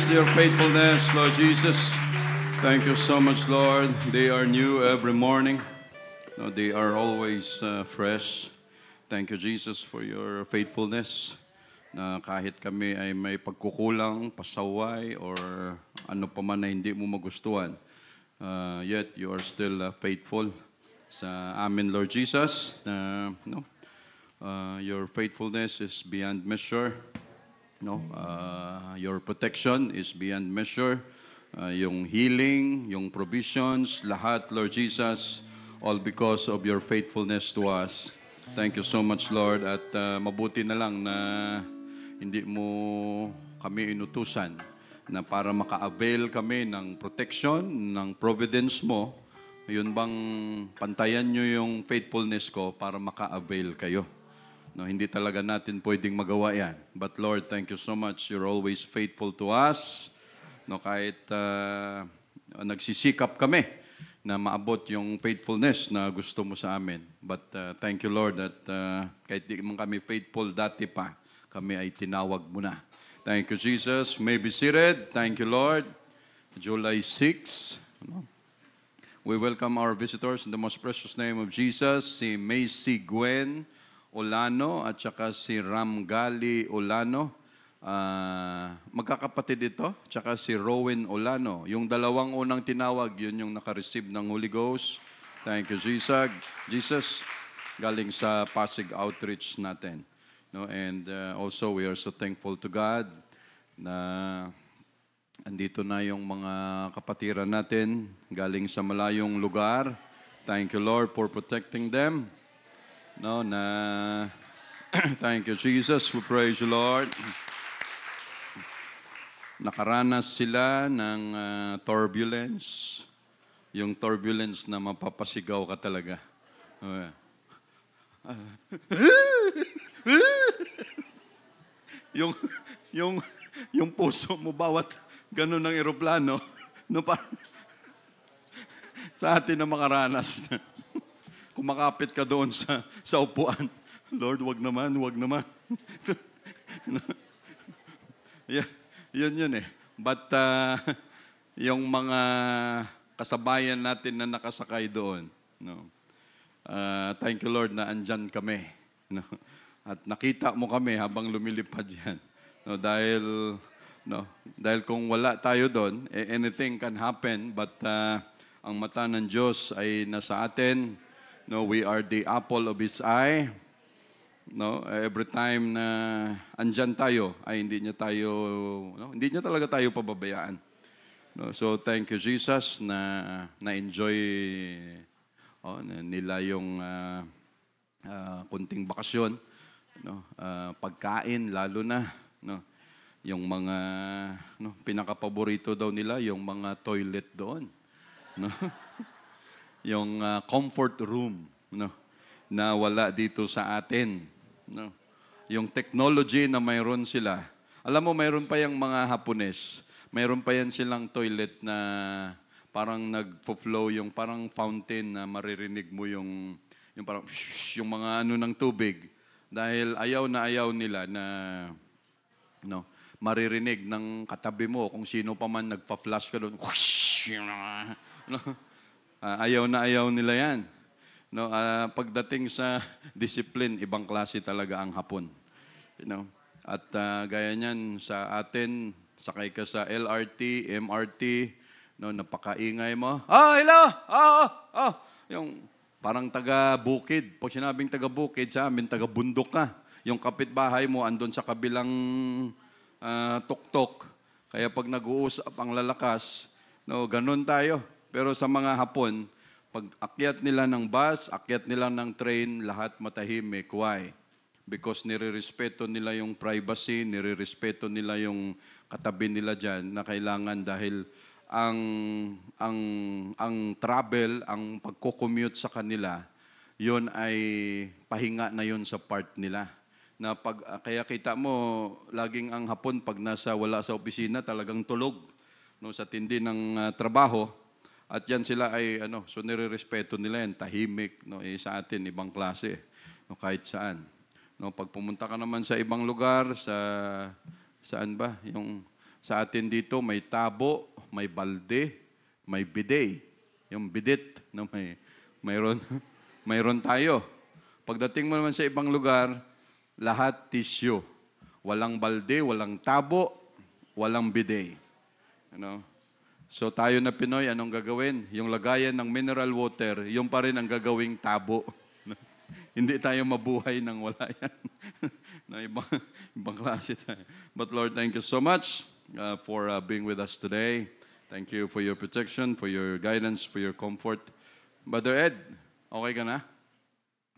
is your faithfulness, Lord Jesus. Thank you so much, Lord. They are new every morning. No, they are always fresh. Thank you, Jesus, for your faithfulness. Na kahit kami ay may pagkukulang, pasaway, or ano pa man na hindi mo magustuhan, yet you are still faithful sa amin, Lord Jesus. Your faithfulness is beyond measure. Your protection is beyond measure. Yung healing, yung provisions, lahat, Lord Jesus, all because of your faithfulness to us. Thank you so much, Lord. At mabuti na lang na hindi mo kami inutusan na para maka-avail kami ng protection, ng providence mo. Yun bang pantayan nyo yung faithfulness ko para maka-avail kayo. No, hindi talaga natin pwedeng magawa yan. But Lord, thank you so much. You're always faithful to us. No, kahit nagsisikap kami na maabot yung faithfulness na gusto mo sa amin. But thank you, Lord, that kahit di man kami faithful dati pa, kami ay tinawag mo na. Thank you, Jesus. May be seated. Thank you, Lord. July 6. We welcome our visitors in the most precious name of Jesus, si Macy Gwen Olano at saka si Ramgali Olano. Magkakapatid ito, tsaka si Rowan Olano. Yung dalawang unang tinawag, yun yung naka-receive ng Holy Ghost. Thank you, Jesus. Jesus, galing sa Pasig Outreach natin. No, and also, we are so thankful to God na andito na yung mga kapatiran natin galing sa malayong lugar. Thank you, Lord, for protecting them. No, thank you, Jesus. We praise you, Lord. Nakaranas sila ng turbulence. Yung turbulence na mapapasigaw ka talaga. yung puso mo bawat ganun ng eroplano, no, sa atin na makaranas. Kumakapit ka doon sa upuan. Lord, wag naman. Yeah, yun eh. But yung mga kasabayan natin na nakasakay doon, no. Thank you, Lord, na andyan kami. No? At nakita mo kami habang lumilipad yan. No, dahil kung wala tayo doon, anything can happen, but ang mata ng Diyos ay nasa atin. No, we are the apple of His eye. No, every time na andyan tayo, ay hindi niya talaga tayo pababayaan. No, so thank you, Jesus, na-enjoy nila yung kunting bakasyon, no, pagkain lalo na, no, yung mga pinakapaborito daw nila yung mga toilet doon, no. Yung comfort room, no, na wala dito sa atin, no. Yung technology na mayroon sila. Alam mo, mayroon pa yung mga Hapones. Mayroon pa yan silang toilet na parang nagfo-flow, yung parang fountain na maririnig mo yung parang yung mga ng tubig. Dahil ayaw nila na maririnig ng katabi mo kung sino pa man nagpa-flash ka doon. No? Ayaw nila yan. No, pagdating sa discipline, ibang klase talaga ang Hapon. You know? At gaya niyan sa atin, sakay ka sa LRT, MRT, no, napakaingay mo. Hello! Yung parang taga-bukid. Pag sinabing taga-bukid, sa amin, taga-bundok ka. Yung kapitbahay mo, andun sa kabilang tuktok. Kaya pag nag-uusap ang lalakas, no, ganun tayo. Pero sa mga Hapon, pag akyat nila ng bus, akyat nila ng train, lahat matahimik. Why? Because nire-respeto nila yung privacy, nire-respeto nila yung katabi nila dyan na kailangan dahil ang travel, ang pagko-commute sa kanila, yon ay pahinga na yon sa part nila. Na kaya kita mo, laging ang Hapon pag wala sa opisina, talagang tulog, no, sa tindi ng trabaho. At yan sila ay, so nire-respeto nila yan, tahimik, no, sa atin, ibang klase, no, kahit saan. No, pag pumunta ka naman sa ibang lugar, saan ba? Yung Sa atin dito may tabo, may balde, may bidet. Yung bidet na mayroon, mayroon tayo. Pagdating mo naman sa ibang lugar, lahat tissue. Walang balde, walang tabo, walang bidet. So tayo na Pinoy, anong gagawin? Yung lagayan ng mineral water, yung pa rin ang gagawing tabo. Hindi tayo mabuhay nang wala yan. ibang klase tayo. But Lord, thank you so much for being with us today. Thank you for your protection, for your guidance, for your comfort. Brother Ed, okay ka na?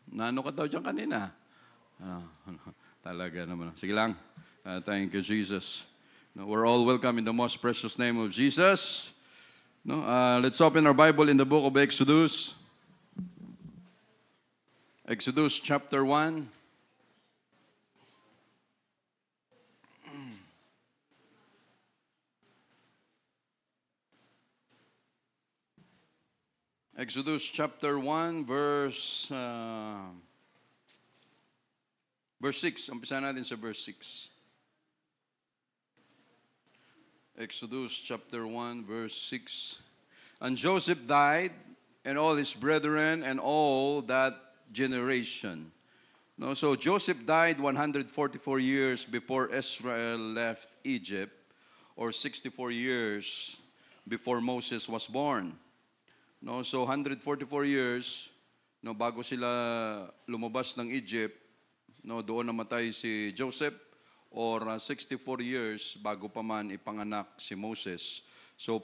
Naano ka daw dyan kanina? Talaga naman. Sige lang. Thank you, Jesus. We're all welcome in the most precious name of Jesus. Let's open our Bible in the book of Exodus. Exodus chapter 1. Exodus chapter 1, verse 6. Umpisa natin sa verse 6. Exodus chapter 1, verse 6. And Joseph died, and all his brethren, and all that generation. So Joseph died 144 years before Israel left Egypt, or 64 years before Moses was born. So 144 years, bago sila lumabas ng Egypt, doon namatay si Joseph, or 64 years bago pa man ipanganak si Moses. So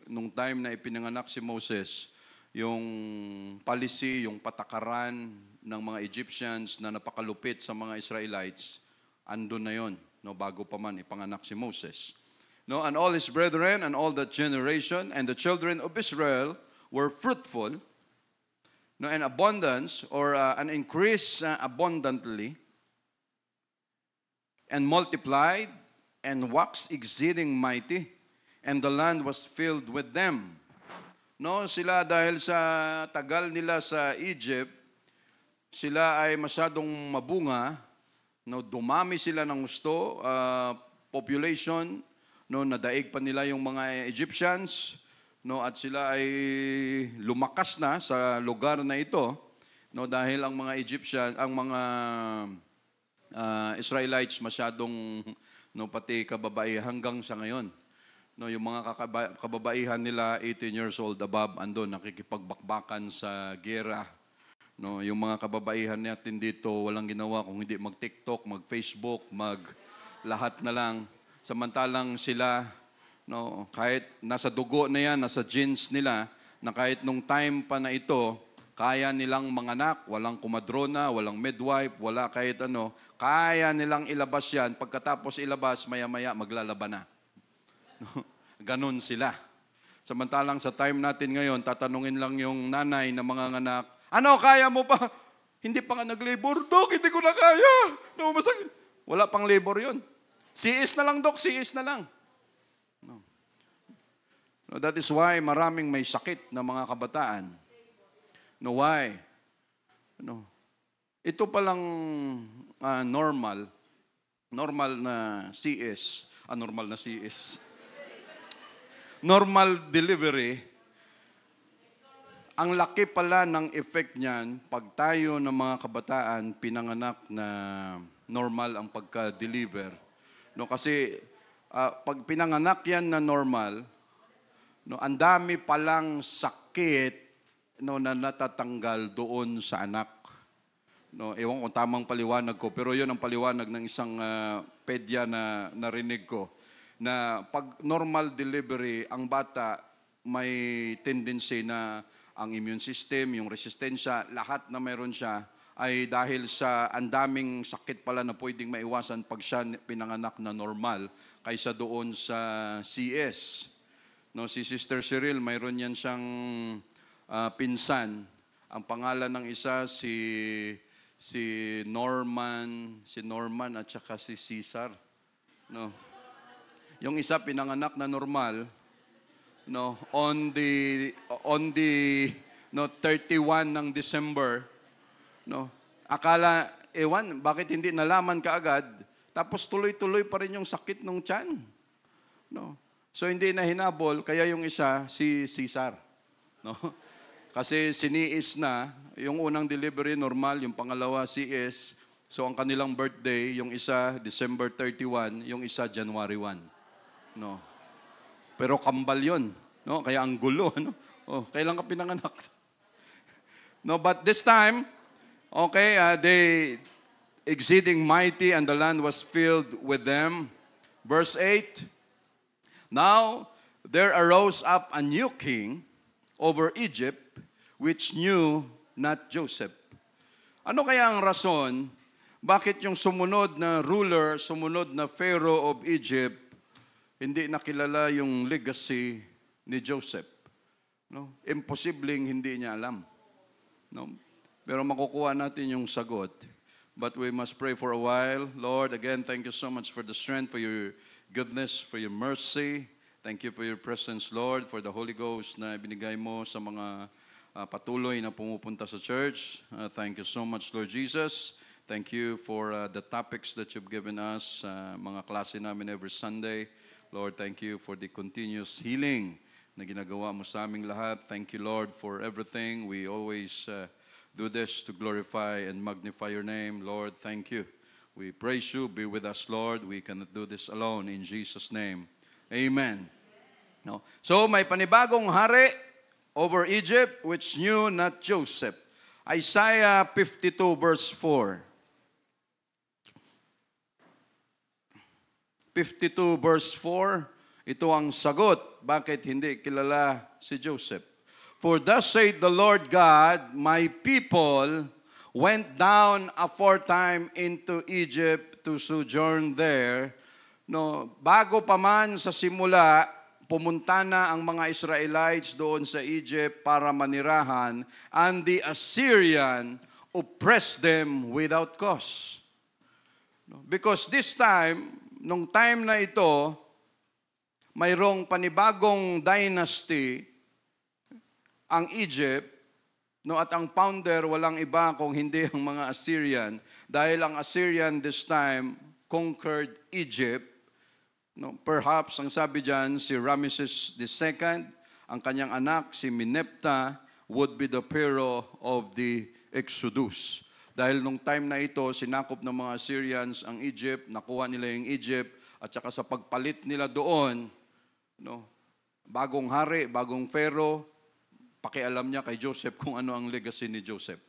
nung time na ipinanganak si Moses, yung policy, yung patakaran ng mga Egyptians na napakalupit sa mga Israelites, andun na yon, bago pa man ipanganak si Moses. And all his brethren and all that generation and the children of Israel were fruitful, and abundance, or an increase abundantly, and multiplied, and waxed exceeding mighty, and the land was filled with them. Sila dahil sa tagal nila sa Egypt, sila ay masyadong mabunga, dumami sila ng gusto, population, nadaig pa nila yung mga Egyptians, at sila ay lumakas na sa lugar na ito, dahil ang mga Egyptian, ang mga Israelites masyadong pati kababaihan hanggang sa ngayon. Yung mga kababaihan nila 18 years old above andun nakikipagbakbakan sa giyera. Yung mga kababaihan natin dito walang ginawa kung hindi mag-TikTok, mag-Facebook, lahat na lang. Samantalang sila kahit nasa dugo na yan, nasa genes nila, na kahit nung time pa na ito, kaya nilang manganak, walang kumadrona, walang midwife, wala kahit ano, kaya nilang ilabas yan. Pagkatapos ilabas, maya-maya maglalaban na. Ganon sila. Samantalang sa time natin ngayon, tatanungin lang yung nanay na mga anak, ano, kaya mo pa? Hindi pa nga nag-labor. Dok, hindi ko na kaya. Wala pang labor yun. CS na lang, Dok, CS na lang. That is why maraming may sakit na mga kabataan. Why? Ito palang normal na CS, normal delivery, ang laki pala ng effect niyan pag tayo ng mga kabataan pinanganak na normal ang pagka-deliver. Kasi pag pinanganak yan na normal, ang dami palang sakit na natatanggal doon sa anak. Ewan kung tamang paliwanag ko, pero yun ang paliwanag ng isang pedya na narinig ko, na pag normal delivery, ang bata may tendency na ang immune system, yung resistensya, lahat na meron siya, ay dahil sa ang daming sakit pala na pwedeng maiwasan pag siya pinanganak na normal, kaysa doon sa CS. Si Sister Cyril, mayroon yan siyang pinsan. Ang pangalan ng isa si Norman at saka si Cesar. Yung isa pinanganak na normal, on the 31 ng December, akala bakit hindi nalaman kaagad, tapos tuloy-tuloy pa rin yung sakit ng tiyan. No? So hindi na hinabol, kaya yung isa, si Caesar. No? Kasi siniis na, yung unang delivery normal, yung pangalawa CS. So ang kanilang birthday, yung isa December 31, yung isa January 1. No? Pero kambal yun. No? Kaya ang gulo. No? Oh, kailan ka pinanganak? No, but this time, okay, they exceeding mighty and the land was filled with them. Verse 8, now there arose up a new king over Egypt, which knew not Joseph. Ano kaya ang rason, bakit yung sumunod na ruler, sumunod na Pharaoh of Egypt, hindi nakilala yung legacy ni Joseph? No? Imposibleng hindi niya alam. No? Pero makukuha natin yung sagot. But we must pray for a while. Lord, again, thank you so much for the strength, for your goodness, for your mercy. Thank you for your presence, Lord, for the Holy Ghost na binigay mo sa mga patuloy na pumupunta sa church. Thank you so much, Lord Jesus. Thank you for the topics that you've given us, mga klase namin every Sunday. Lord, thank you for the continuous healing na ginagawa mo sa aming lahat. Thank you, Lord, for everything. We always do this to glorify and magnify your name. Lord, thank you. We praise you. Be with us, Lord. We cannot do this alone. In Jesus' name, amen. No? So, may panibagong hari over Egypt, which knew not Joseph. Isaiah 52 verse 4. 52 verse 4, ito ang sagot, bakit hindi kilala si Joseph. For thus saith the Lord God, my people went down aforetime into Egypt to sojourn there. No, bago pa man sa simula, pumunta na ang mga Israelites doon sa Egypt para manirahan, and the Assyrian oppressed them without cause. Because this time, nung time na ito, mayroong panibagong dynasty ang Egypt, no, at ang founder walang iba kung hindi ang mga Assyrian, dahil ang Assyrian this time conquered Egypt. No, perhaps ang sabi diyan si Ramesses II, ang kanyang anak si Meneptah would be the Pharaoh of the Exodus. Dahil nung time na ito, sinakop ng mga Assyrians ang Egypt, nakuha nila yung Egypt, at saka sa pagpalit nila doon, no, bagong hari, bagong Pharaoh, pakialam niya kay Joseph kung ano ang legacy ni Joseph.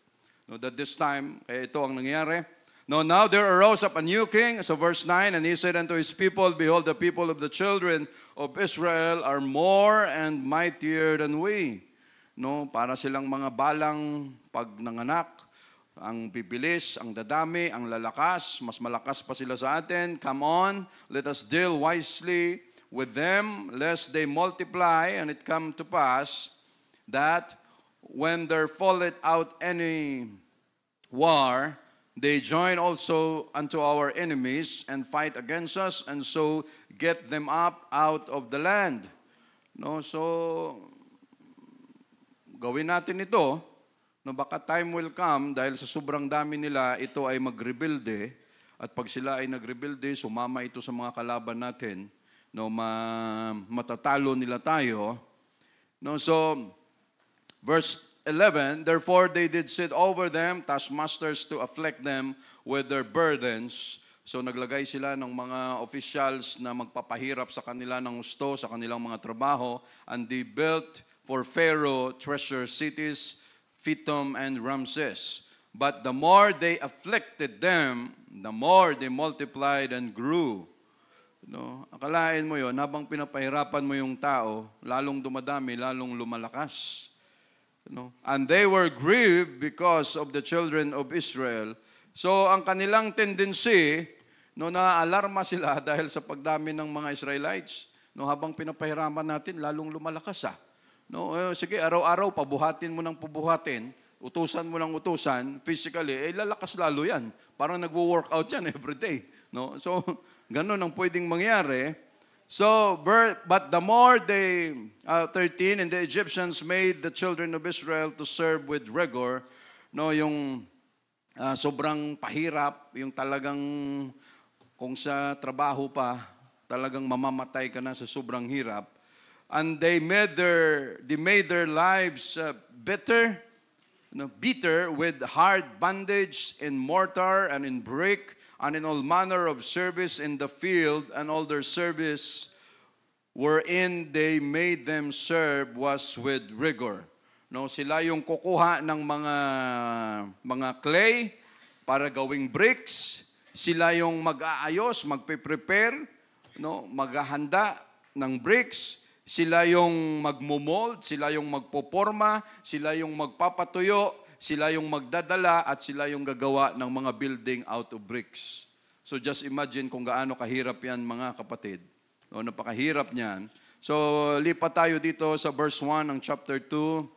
No, that this time, ito ang nangyari. No, now there arose up a new king, so verse 9, and he said unto his people, behold, the people of the children of Israel are more and mightier than we. No, para silang mga balang pag nanganak, ang bibilis, ang dadami, ang lalakas, mas malakas pa sila sa atin. Come on, let us deal wisely with them, lest they multiply, and it come to pass that when there falleth out any war, they join also unto our enemies and fight against us, and so get them up out of the land. No, so gawin natin ito. No, baka time will come dahil sa sobrang dami nila, ito ay magrebuilde. At pag sila ay nagrebuilde, sumama ito sa mga kalaban natin. No, matatalo nila tayo. No, so, verse 11, therefore they did sit over them, taskmasters to afflict them with their burdens. So naglagay sila ng mga officials na magpapahirap sa kanila ng gusto, sa kanilang mga trabaho. And they built for Pharaoh treasure cities, Pithom and Ramses. But the more they afflicted them, the more they multiplied and grew. No? Akalain mo yon, habang pinapahirapan mo yung tao, lalong dumadami, lalong lumalakas. No? And they were grieved because of the children of Israel. So ang kanilang tendency, no, na-alarma sila dahil sa pagdami ng mga Israelites. No, habang pinapahirapan natin, lalong lumalakas. No, sige, araw-araw pabuhatin mo ng pabuhatin, utusan mo ng utusan, physically, lalakas lalo yan. Parang nagwo-workout yan every day. No? So, ganun ang pwedeng mangyari. So, but the more they, 13, and the Egyptians made the children of Israel to serve with rigor, no, yung sobrang pahirap, yung talagang kung sa trabaho pa, talagang mamamatay ka na sa sobrang hirap. And they made their lives bitter with hard bondage in mortar and in brick and in all manner of service in the field, and all their service wherein they made them serve was with rigor. No, sila yung kukuha ng mga clay para gawing bricks. Sila yung mag-aayos, magpe-prepare, maghahanda ng bricks. Sila yung magmo-mold, sila yung magpoporma, sila yung magpapatuyo, sila yung magdadala, at sila yung gagawa ng mga building out of bricks. So just imagine kung gaano kahirap yan, mga kapatid. Napakahirap niyan. So lipat tayo dito sa verse 1 ng chapter 2.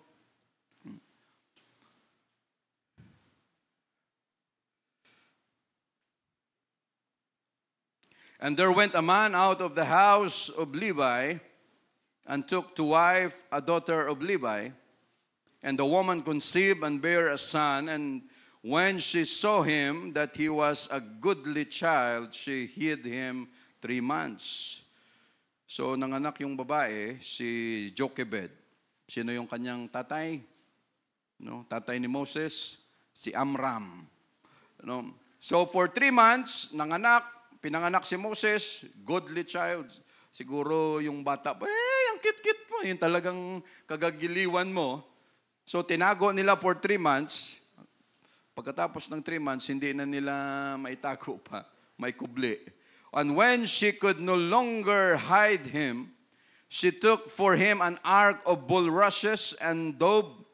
And there went a man out of the house of Levi, and took to wife a daughter of Levi. And the woman conceived and bare a son, and when she saw him that he was a goodly child, she hid him 3 months. So nanganak yung babae, si Jochebed. Sino yung kanyang tatay? Tatay ni Moses, si Amram. So for 3 months, pinanganak si Moses, goodly child. Siguro yung bata, ang cute-cute mo. Yung talagang kagagiliwan mo. So, tinago nila for 3 months. Pagkatapos ng 3 months, hindi na nila maitago pa. May kubli. And when she could no longer hide him, she took for him an ark of bulrushes and daubed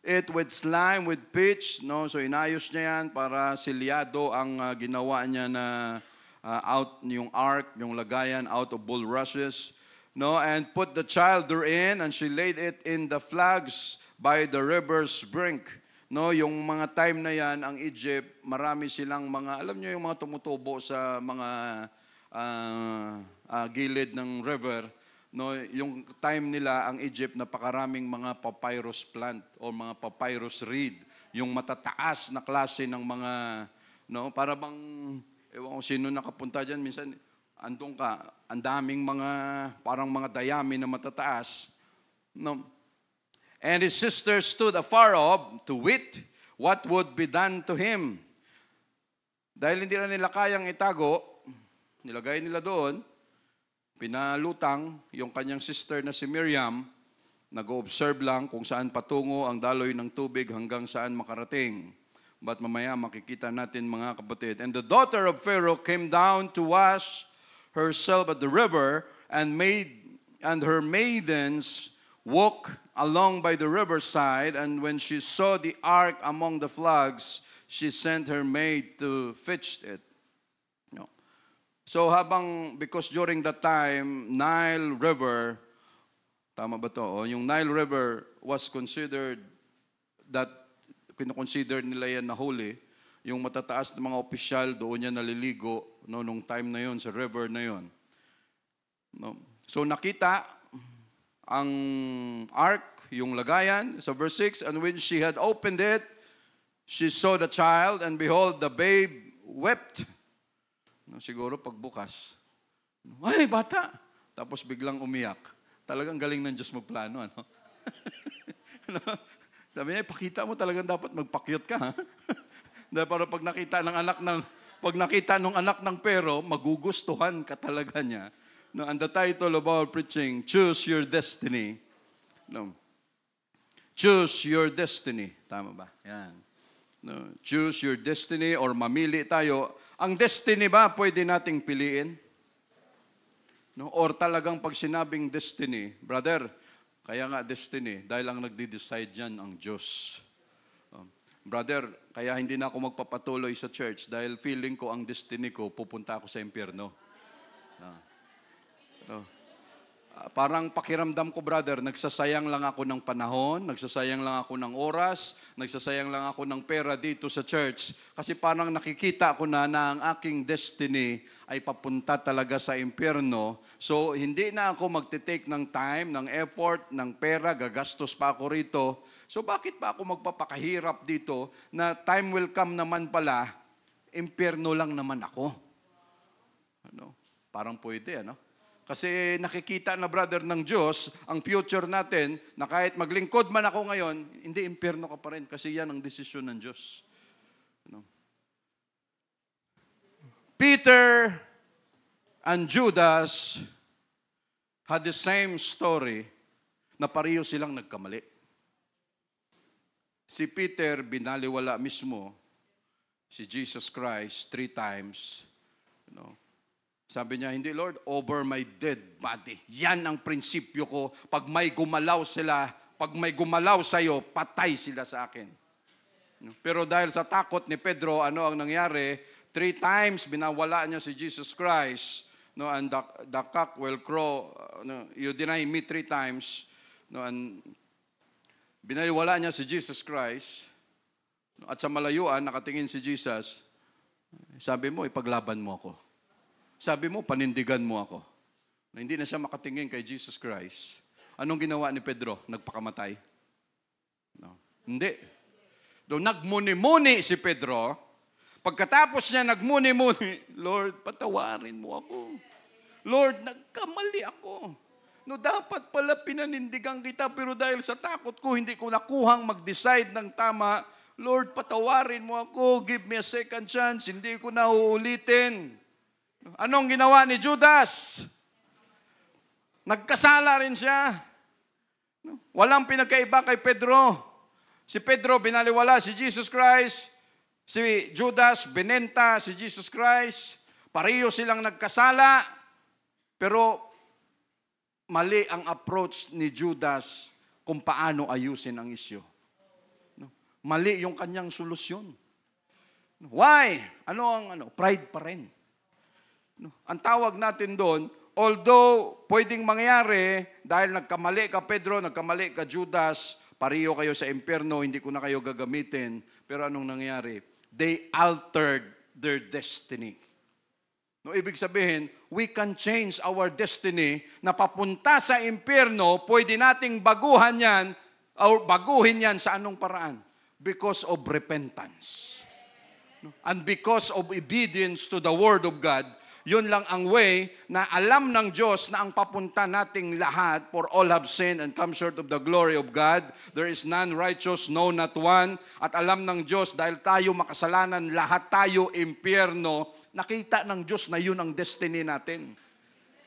it with slime, with pitch. So, inayos niya yan para silyado ang ginawa niya na yung ark, yung lagayan out of bulrushes, and put the child therein, and she laid it in the flags by the river's brink. Yung mga time na yan, ang Egypt, marami silang mga, alam nyo yung mga tumutubo sa mga gilid ng river. Yung time nila, ang Egypt, napakaraming mga papyrus plant o mga papyrus reed, yung matataas na klase ng mga, para bang, ewan ko sino nakapunta dyan, minsan, andun ka, ang daming mga, parang mga dayami na matataas. And his sister stood afar off to wit what would be done to him. Dahil hindi na nila kayang itago, nilagay nila doon, pinalutang yung kanyang sister na si Miriam, nag-observe lang kung saan patungo ang daloy ng tubig hanggang saan makarating. But mamaya makikita natin, mga kapatid. And the daughter of Pharaoh came down to wash herself at the river, and her maidens walk along by the riverside. And when she saw the ark among the flags, she sent her maid to fetch it. So because during that time, Nile River, tama ba to? Yung Nile River was considered that kinoconsider nila yan na holy. Yung matataas na mga opisyal, doon yan naliligo nung time na yon sa river na yon. So nakita ang ark, yung lagayan, sa verse 6, and when she had opened it, she saw the child, and behold, the babe wept. Siguro pagbukas, ay, bata! Tapos biglang umiyak. Talagang galing ng Diyos magplano, ano? Sabi niya, pakita mo, talagang dapat magpakyot ka, ha? Dahil para pag nakita ng anak ng pero, magugustuhan ka talaga niya. And the title of our preaching, Choose Your Destiny. Choose Your Destiny. Tama ba? Yan. Choose your destiny, or mamili tayo. Ang destiny ba, pwede nating piliin? Or talagang pag sinabing destiny, brother, kaya nga destiny, dahil ang nagde-decide yan ang Diyos. Brother, kaya hindi na ako magpapatuloy sa church dahil feeling ko ang destiny ko, pupunta ako sa impyerno. Parang pakiramdam ko, brother, nagsasayang lang ako ng panahon, nagsasayang lang ako ng oras, nagsasayang lang ako ng pera dito sa church. Kasi parang nakikita ko na ang aking destiny ay papunta talaga sa impyerno. So, hindi na ako magte-take ng time, ng effort, ng pera, gagastos pa ako rito. So, bakit pa ako magpapakahirap dito na time will come naman pala, impyerno lang naman ako? Parang pwede, ano? Kasi nakikita na, brother, ng Diyos, ang future natin, na kahit maglingkod man ako ngayon, hindi, impyerno ka pa rin kasi yan ang desisyon ng Diyos. Ano? Peter and Judas had the same story na pareho silang nagkamali. Si Peter, binaliwala mismo si Jesus Christ 3 times. Sabi niya, hindi Lord, over my dead body. Yan ang prinsipyo ko. Pag may gumalaw sila, pag may gumalaw sa'yo, patay sila sa akin. Pero dahil sa takot ni Pedro, ano ang nangyari? 3 times binawala niya si Jesus Christ. And the cock will crow. You deny me 3 times. And binaliwala niya si Jesus Christ. At sa malayuan, nakatingin si Jesus. Sabi mo, ipaglaban mo ako. Sabi mo, panindigan mo ako. Na hindi na siya makatingin kay Jesus Christ. Anong ginawa ni Pedro? Nagpakamatay? No. Hindi. Nagmuni-muni si Pedro. Pagkatapos niya nagmuni-muni, Lord, patawarin mo ako. Lord, nagkamali ako. Dapat pala pinanindigan kita, pero dahil sa takot ko, hindi ko nakuhang mag-decide ng tama. Lord, patawarin mo ako. Give me a second chance. Hindi ko na uulitin. Anong ginawa ni Judas? Nagkasala rin siya. Walang pinagkaiba kay Pedro. Si Pedro binaliwala si Jesus Christ. Si Judas binenta si Jesus Christ. Pareho silang nagkasala. Pero mali ang approach ni Judas kung paano ayusin ang isyu. Mali yung kanyang solusyon. Why? Pride pa rin. Ang tawag natin doon, although pwedeng mangyari, dahil nagkamali ka Pedro, nagkamali ka Judas, pareho kayo sa impyerno, hindi ko na kayo gagamitin. Pero anong nangyari? They altered their destiny. Ibig sabihin, we can change our destiny na papunta sa impyerno, pwede nating baguhan yan, or baguhin yan sa anong paraan? Because of repentance. And because of obedience to the Word of God, yun lang ang way na alam ng Diyos na ang papunta nating lahat, for all have sinned and come short of the glory of God. There is none righteous, no, not one. At alam ng Diyos, dahil tayo makasalanan, lahat tayo impyerno, nakita ng Diyos na yun ang destiny natin.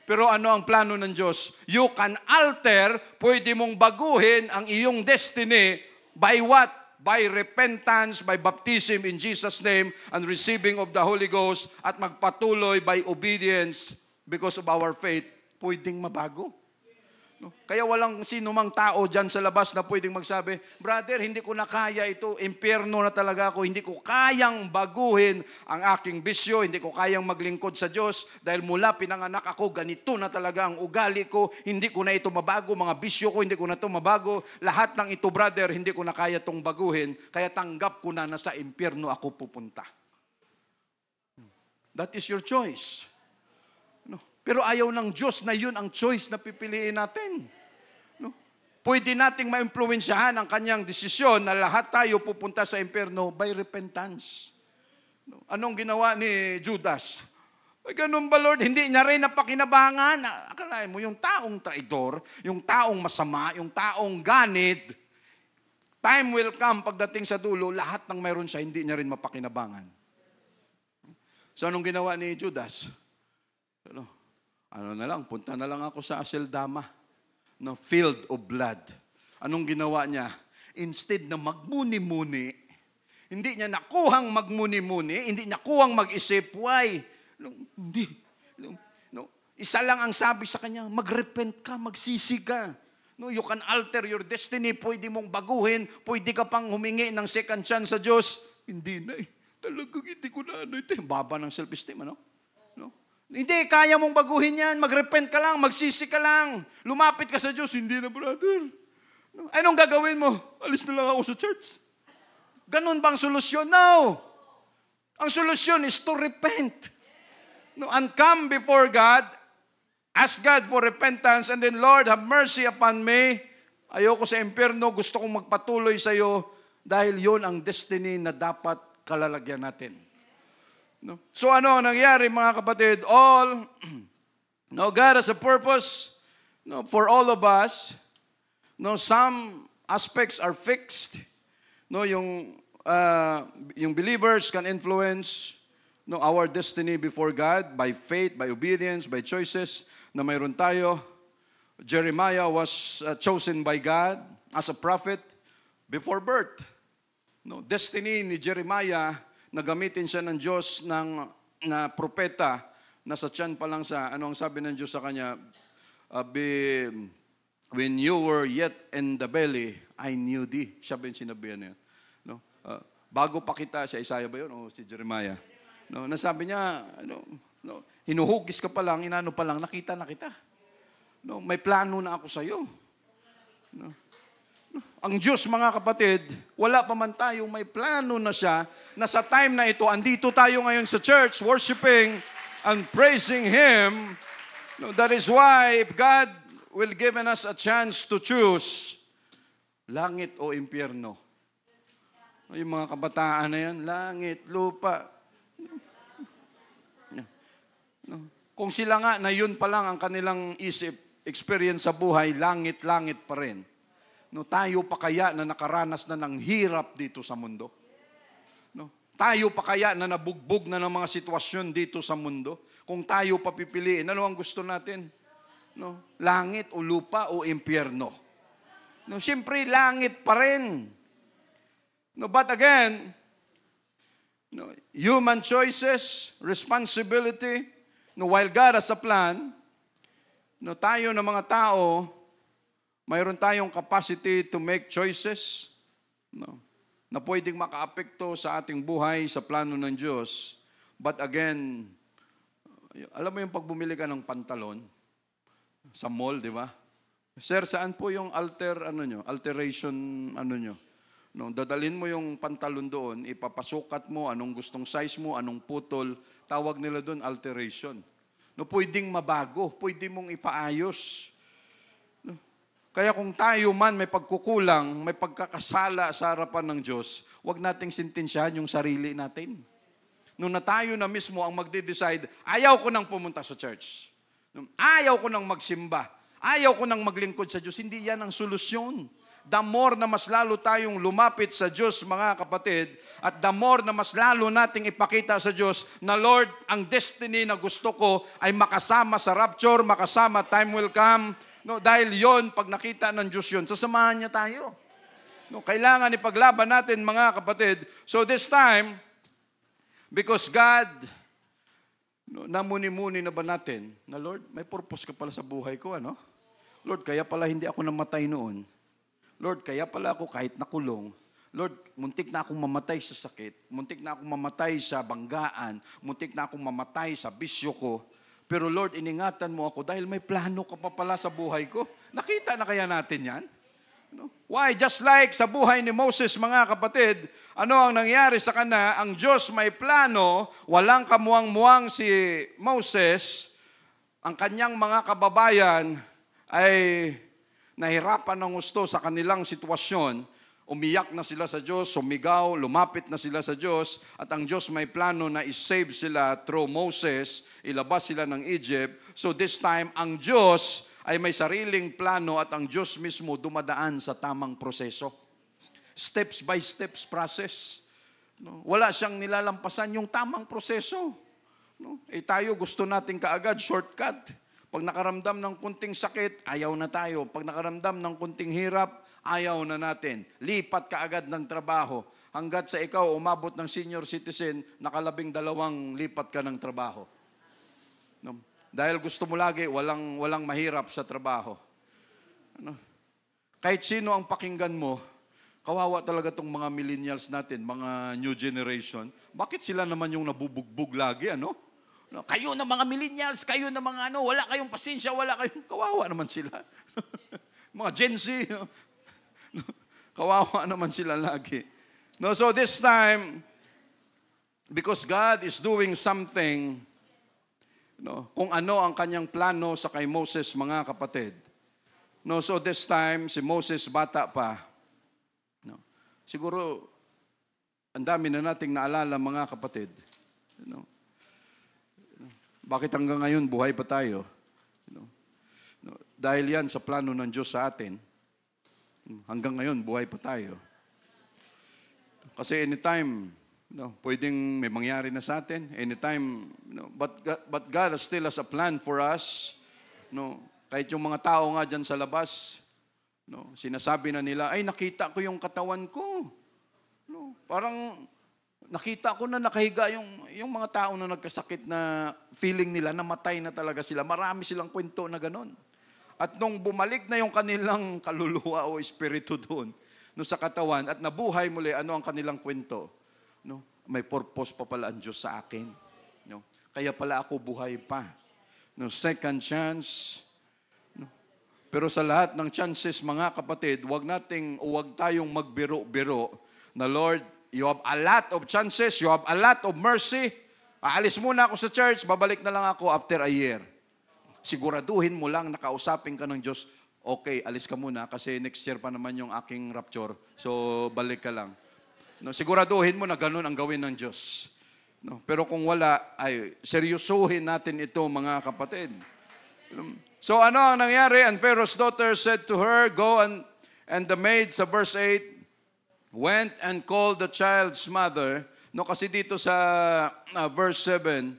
Pero ano ang plano ng Diyos? You can alter, pwede mong baguhin ang iyong destiny by what? By repentance, by baptism in Jesus' name, and receiving of the Holy Ghost, at magpatuloy by obedience because of our faith, pwedeng mabago. Kaya walang sino mang tao dyan sa labas na pwedeng magsabi, brother, hindi ko na kaya ito, impyerno na talaga ako, hindi ko kayang baguhin ang aking bisyo, hindi ko kayang maglingkod sa Diyos, dahil mula pinanganak ako, ganito na talaga ang ugali ko, hindi ko na ito mabago, mga bisyo ko, hindi ko na ito mabago, lahat ng ito, brother, hindi ko na kaya itong baguhin, kaya tanggap ko na sa impyerno ako pupunta. That is your choice. Pero ayaw ng Diyos na yun ang choice na pipiliin natin. Pwede nating ma-impluwensyahan ang kanyang desisyon na lahat tayo pupunta sa impyerno by repentance. Anong ginawa ni Judas? Ay, ganun ba, Lord? Hindi niya rin napakinabangan. Akalain mo, yung taong traidor, yung taong masama, yung taong ganid, time will come pagdating sa dulo, lahat ng mayroon siya, hindi niya rin mapakinabangan. So, anong ginawa ni Judas? Ano na lang, punta na lang ako sa Aceldama, no, field of blood. Anong ginawa niya? Instead na magmuni-muni, hindi niya nakuhang magmuni-muni, hindi niya kuhang mag-isip, why? Hindi. Isa lang ang sabi sa kanya, mag-repent ka, magsisi ka. You can alter your destiny, pwede mong baguhin, pwede ka pang humingi ng second chance sa Diyos. Hindi na talagang hindi ko na ito. Baba ng self-esteem, ano? Hindi, kaya mong baguhin yan. Mag-repent ka lang, magsisi ka lang. Lumapit ka sa Diyos. Hindi na, brother. Anong gagawin mo? Alis na lang ako sa church. Ganun bang solusyon? No. Ang solusyon is to repent. And come before God, ask God for repentance, and then, Lord, have mercy upon me. Ayoko sa impyerno, gusto kong magpatuloy sa iyo, dahil yon ang destiny na dapat kalalagyan natin. So ano ang nangyari, mga kapatid? All No, God has a purpose, no, for all of us. No, some aspects are fixed. No, yung believers can influence, no, our destiny before God by faith, by obedience, by choices na mayroon tayo. Jeremiah was chosen by God as a prophet before birth. No, destiny ni Jeremiah na gamitin siya ng Diyos na propeta na sa tiyan pa lang sa, ano ang sabi ng Diyos sa kanya, when you were yet in the belly, I knew thee. Siya ba yung sinabihan na yun? No? Bago pa kita, si Isaiah ba yun o si Jeremiah? No, nasabi niya, hinuhugis ka pa lang, inano pa lang, nakita na kita. No, may plano na ako sa iyo. No. Ang Diyos, mga kapatid, wala pa man tayong may plano na siya, na sa time na ito, andito tayo ngayon sa church, worshiping and praising Him. No, that is why if God will given us a chance to choose, langit o impyerno. Yung mga kabataan na yan, langit, lupa. No. Kung sila nga na yun pa lang ang kanilang isip, experience sa buhay, langit-langit pa rin. No, tayo pa kaya na nakaranas na ng hirap dito sa mundo? No, tayo pa kaya na nabugbog na ng mga sitwasyon dito sa mundo? Kung tayo papipiliin, ano ang gusto natin? No, langit o lupa o impyerno? No, siyempre langit pa rin. No, but again, no, human choices, responsibility, no, while God has a plan, no, tayo na mga tao, mayroon tayong capacity to make choices, no, na pwedeng makaapekto sa ating buhay, sa plano ng Diyos. But again, alam mo yung pag bumili ka ng pantalon sa mall, di ba? Sir, saan po yung alteration, nyo? No, dadalhin mo yung pantalon doon, ipapasukat mo, anong gustong size mo, anong putol, tawag nila doon alteration. No, pwedeng mabago, pwede mong ipaayos. No, kaya kung tayo man may pagkukulang, may pagkakasala sa harapan ng Diyos, huwag nating sintensyahan yung sarili natin. Nung na tayo na mismo ang magde-decide, ayaw ko nang pumunta sa church. Ayaw ko nang magsimba. Ayaw ko nang maglingkod sa Diyos. Hindi yan ang solusyon. The more na mas lalo tayong lumapit sa Diyos, mga kapatid, at the more na mas lalo nating ipakita sa Diyos na, Lord, ang destiny na gusto ko ay makasama sa rapture, makasama, time will come. No, dahil yon, pag nakita ng Diyos yon, sasamahan niya tayo. No, kailangan ipaglaban natin, mga kapatid. So this time, because God, no, namuni-muni na ba natin na, Lord, may purpose ka pala sa buhay ko, ano? Lord, kaya pala hindi ako namatay noon. Lord, kaya pala ako kahit nakulong. Lord, muntik na akong mamatay sa sakit. Muntik na akong mamatay sa banggaan. Muntik na akong mamatay sa bisyo ko. Pero Lord, iningatan mo ako dahil may plano ka pa pala sa buhay ko. Nakita na kaya natin yan? No? Why? Just like sa buhay ni Moses, mga kapatid, ano ang nangyari sa kanya? Ang Diyos may plano, walang kamuang-muang si Moses, ang kanyang mga kababayan ay nahirapan ng gusto sa kanilang sitwasyon, umiyak na sila sa Diyos, sumigaw, lumapit na sila sa Diyos, at ang Diyos may plano na isave sila through Moses, ilabas sila ng Egypt. So this time, ang Diyos ay may sariling plano at ang Diyos mismo dumadaan sa tamang proseso. Steps by steps process. No? Wala siyang nilalampasan yung tamang proseso. No? Tayo gusto natin kaagad, shortcut. Pag nakaramdam ng kunting sakit, ayaw na tayo. Pag nakaramdam ng kunting hirap, ayaw na natin. Lipat ka agad ng trabaho. Hanggat sa ikaw umabot ng senior citizen, 12 lipat ka ng trabaho. No? Dahil gusto mo lagi, walang mahirap sa trabaho. Ano? Kahit sino ang pakinggan mo, kawawa talaga itong mga millennials natin, mga new generation. Bakit sila naman yung nabubugbog lagi, ano? No, kayo na mga millennials, kayo na mga wala kayong pasensya, wala kayong, kawawa naman sila. Mga Gen Z, no? Kawawa naman sila lagi. No, so this time, because God is doing something, no, kung ano ang kanyang plano sa kay Moses, mga kapatid. No, so this time, si Moses bata pa. No, siguro, ang dami na nating naalala, mga kapatid. No, bakit hanggang ngayon buhay pa tayo? dahil yan sa plano ng Diyos sa atin, hanggang ngayon, buhay pa tayo. Kasi anytime, pwedeng may mangyari na sa atin. Anytime, but God still has a plan for us. Kahit yung mga tao nga dyan sa labas, sinasabi na nila, ay nakita ko yung katawan ko. Parang nakita ko na nakahiga yung mga tao na nagkasakit na feeling nila, namatay na talaga sila. Marami silang kwento na ganon. At nung bumalik na yung kanilang kaluluwa o espiritu doon, sa katawan, at nabuhay muli, ano ang kanilang kwento? May purpose pa pala ang Diyos sa akin. Kaya pala ako buhay pa. Second chance. Pero sa lahat ng chances, mga kapatid, huwag tayong magbiro-biro na, Lord, you have a lot of chances, you have a lot of mercy. Aalis muna ako sa church, babalik na lang ako after a year. Siguraduhin mo lang nakausapin ka ng Diyos, okay, alis ka muna kasi next year pa naman yung aking rapture. So, balik ka lang. Siguraduhin mo na ganun ang gawin ng Diyos. Pero kung wala, ay seryosuhin natin ito, mga kapatid. So, ano ang nangyari? And Pharaoh's daughter said to her, go and the maid, sa verse 8, went and called the child's mother. Kasi dito sa verse 7,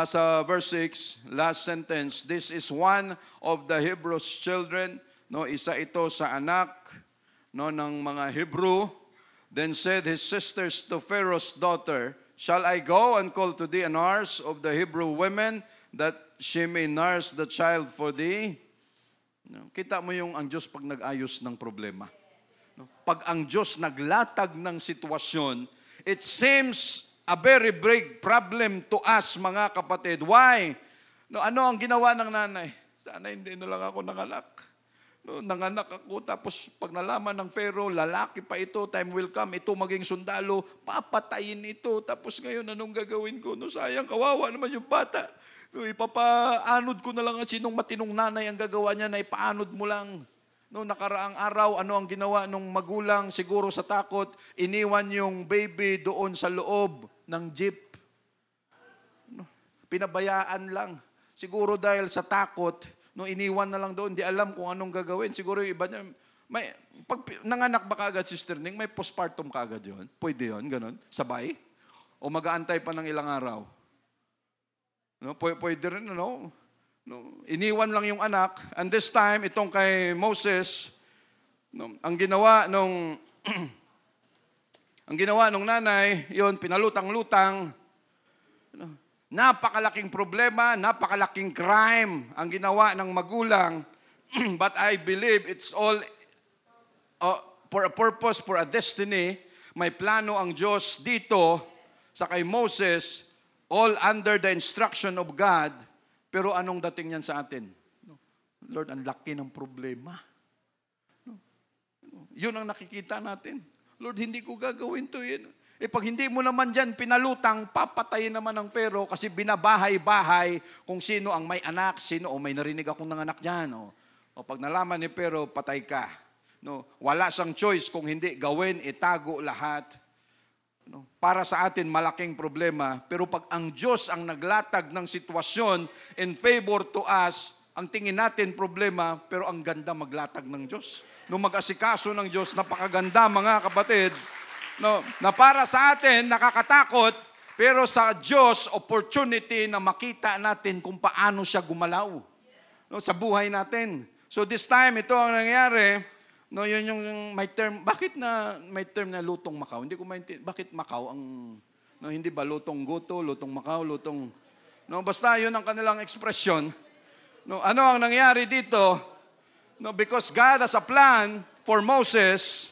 sa verse 6, last sentence, this is one of the Hebrews' children. Isa ito sa anak ng mga Hebrew. Then said his sisters to Pharaoh's daughter, shall I go and call to thee a nurse of the Hebrew women, that she may nurse the child for thee? Kita mo ang Diyos pag nag-ayos ng problema. Pag ang Diyos naglatag ng sitwasyon, it seems a very big problem to us, mga kapatid. Why? Ano ang ginawa ng nanay? Sana hindi na lang ako nanganak. Nanganak ako, tapos pag nalaman ng Pharaoh, lalaki pa ito, time will come, ito maging sundalo, papatayin ito. Tapos ngayon, anong gagawin ko? Sayang, kawawa naman yung bata. Ipapaanod ko na lang sinong matinong nanay ang gagawa niya na ipaanod mo lang. Nakaraang araw, ano ang ginawa nung magulang? Siguro sa takot, iniwan yung baby doon sa loob ng jeep. Pinabayaan lang. Siguro dahil sa takot, iniwan na lang doon, di alam kung anong gagawin. Siguro yung iba niya, pag nanganak ba kaagad, Sister Ning, may postpartum kaagad yun? Pwede yun, ganun? Sabay? O mag-aantay pa ng ilang araw? Pwede rin, iniwan lang yung anak. And this time, itong kay Moses, ang ginawa nung nanay, yun, pinalutang-lutang. Napakalaking problema, napakalaking crime ang ginawa ng magulang. But I believe it's all for a purpose, for a destiny. May plano ang Diyos dito sa kay Moses, all under the instruction of God. Pero anong dating niyan sa atin? Lord, ang laki ng problema. Yun ang nakikita natin. Lord, hindi ko gagawin to yun. Pag hindi mo naman dyan pinalutang, papatayin naman ng Pharaoh kasi binabahay-bahay kung sino ang may anak, sino, may narinig akong nanganak dyan. O pag nalaman ni Pharaoh, patay ka. Wala siyang choice kung hindi gawin, itago lahat. Para sa atin, malaking problema. Pero pag ang Diyos ang naglatag ng sitwasyon in favor to us, ang tingin natin problema, pero ang ganda maglatag ng Diyos. Nung mag-asikaso ng Diyos, napakaganda, mga kapatid. Na para sa atin, nakakatakot, pero sa Diyos, opportunity na makita natin kung paano siya gumalaw sa buhay natin. So this time, ito ang nangyari, yun yung may term, bakit na may term na lutong Macau? Hindi ko maintindihan, bakit Macau ang, hindi ba lutong Goto, lutong Macau, lutong, basta yun ang kanilang ekspresyon. Ano ang nangyari dito? Because God has a plan for Moses,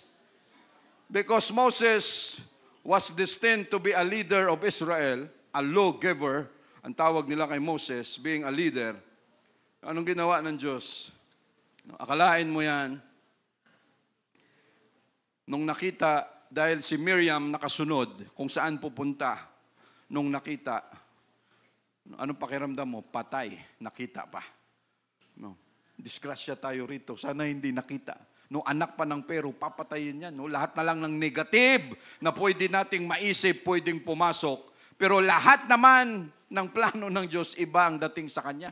because Moses was destined to be a leader of Israel, a lawgiver, ang tawag nila kay Moses, being a leader. Anong ginawa ng Diyos? Akalain mo yan, nung nakita, dahil si Miriam nakasunod kung saan pupunta, nung nakita, anong pakiramdam mo? Patay, nakita pa. Disgrasya tayo rito, sana hindi nakita. Anak pa ng Pero, papatayin yan. Lahat na lang ng negative na pwede nating maisip, pwedeng pumasok. Pero lahat naman ng plano ng Diyos, iba ang dating sa Kanya.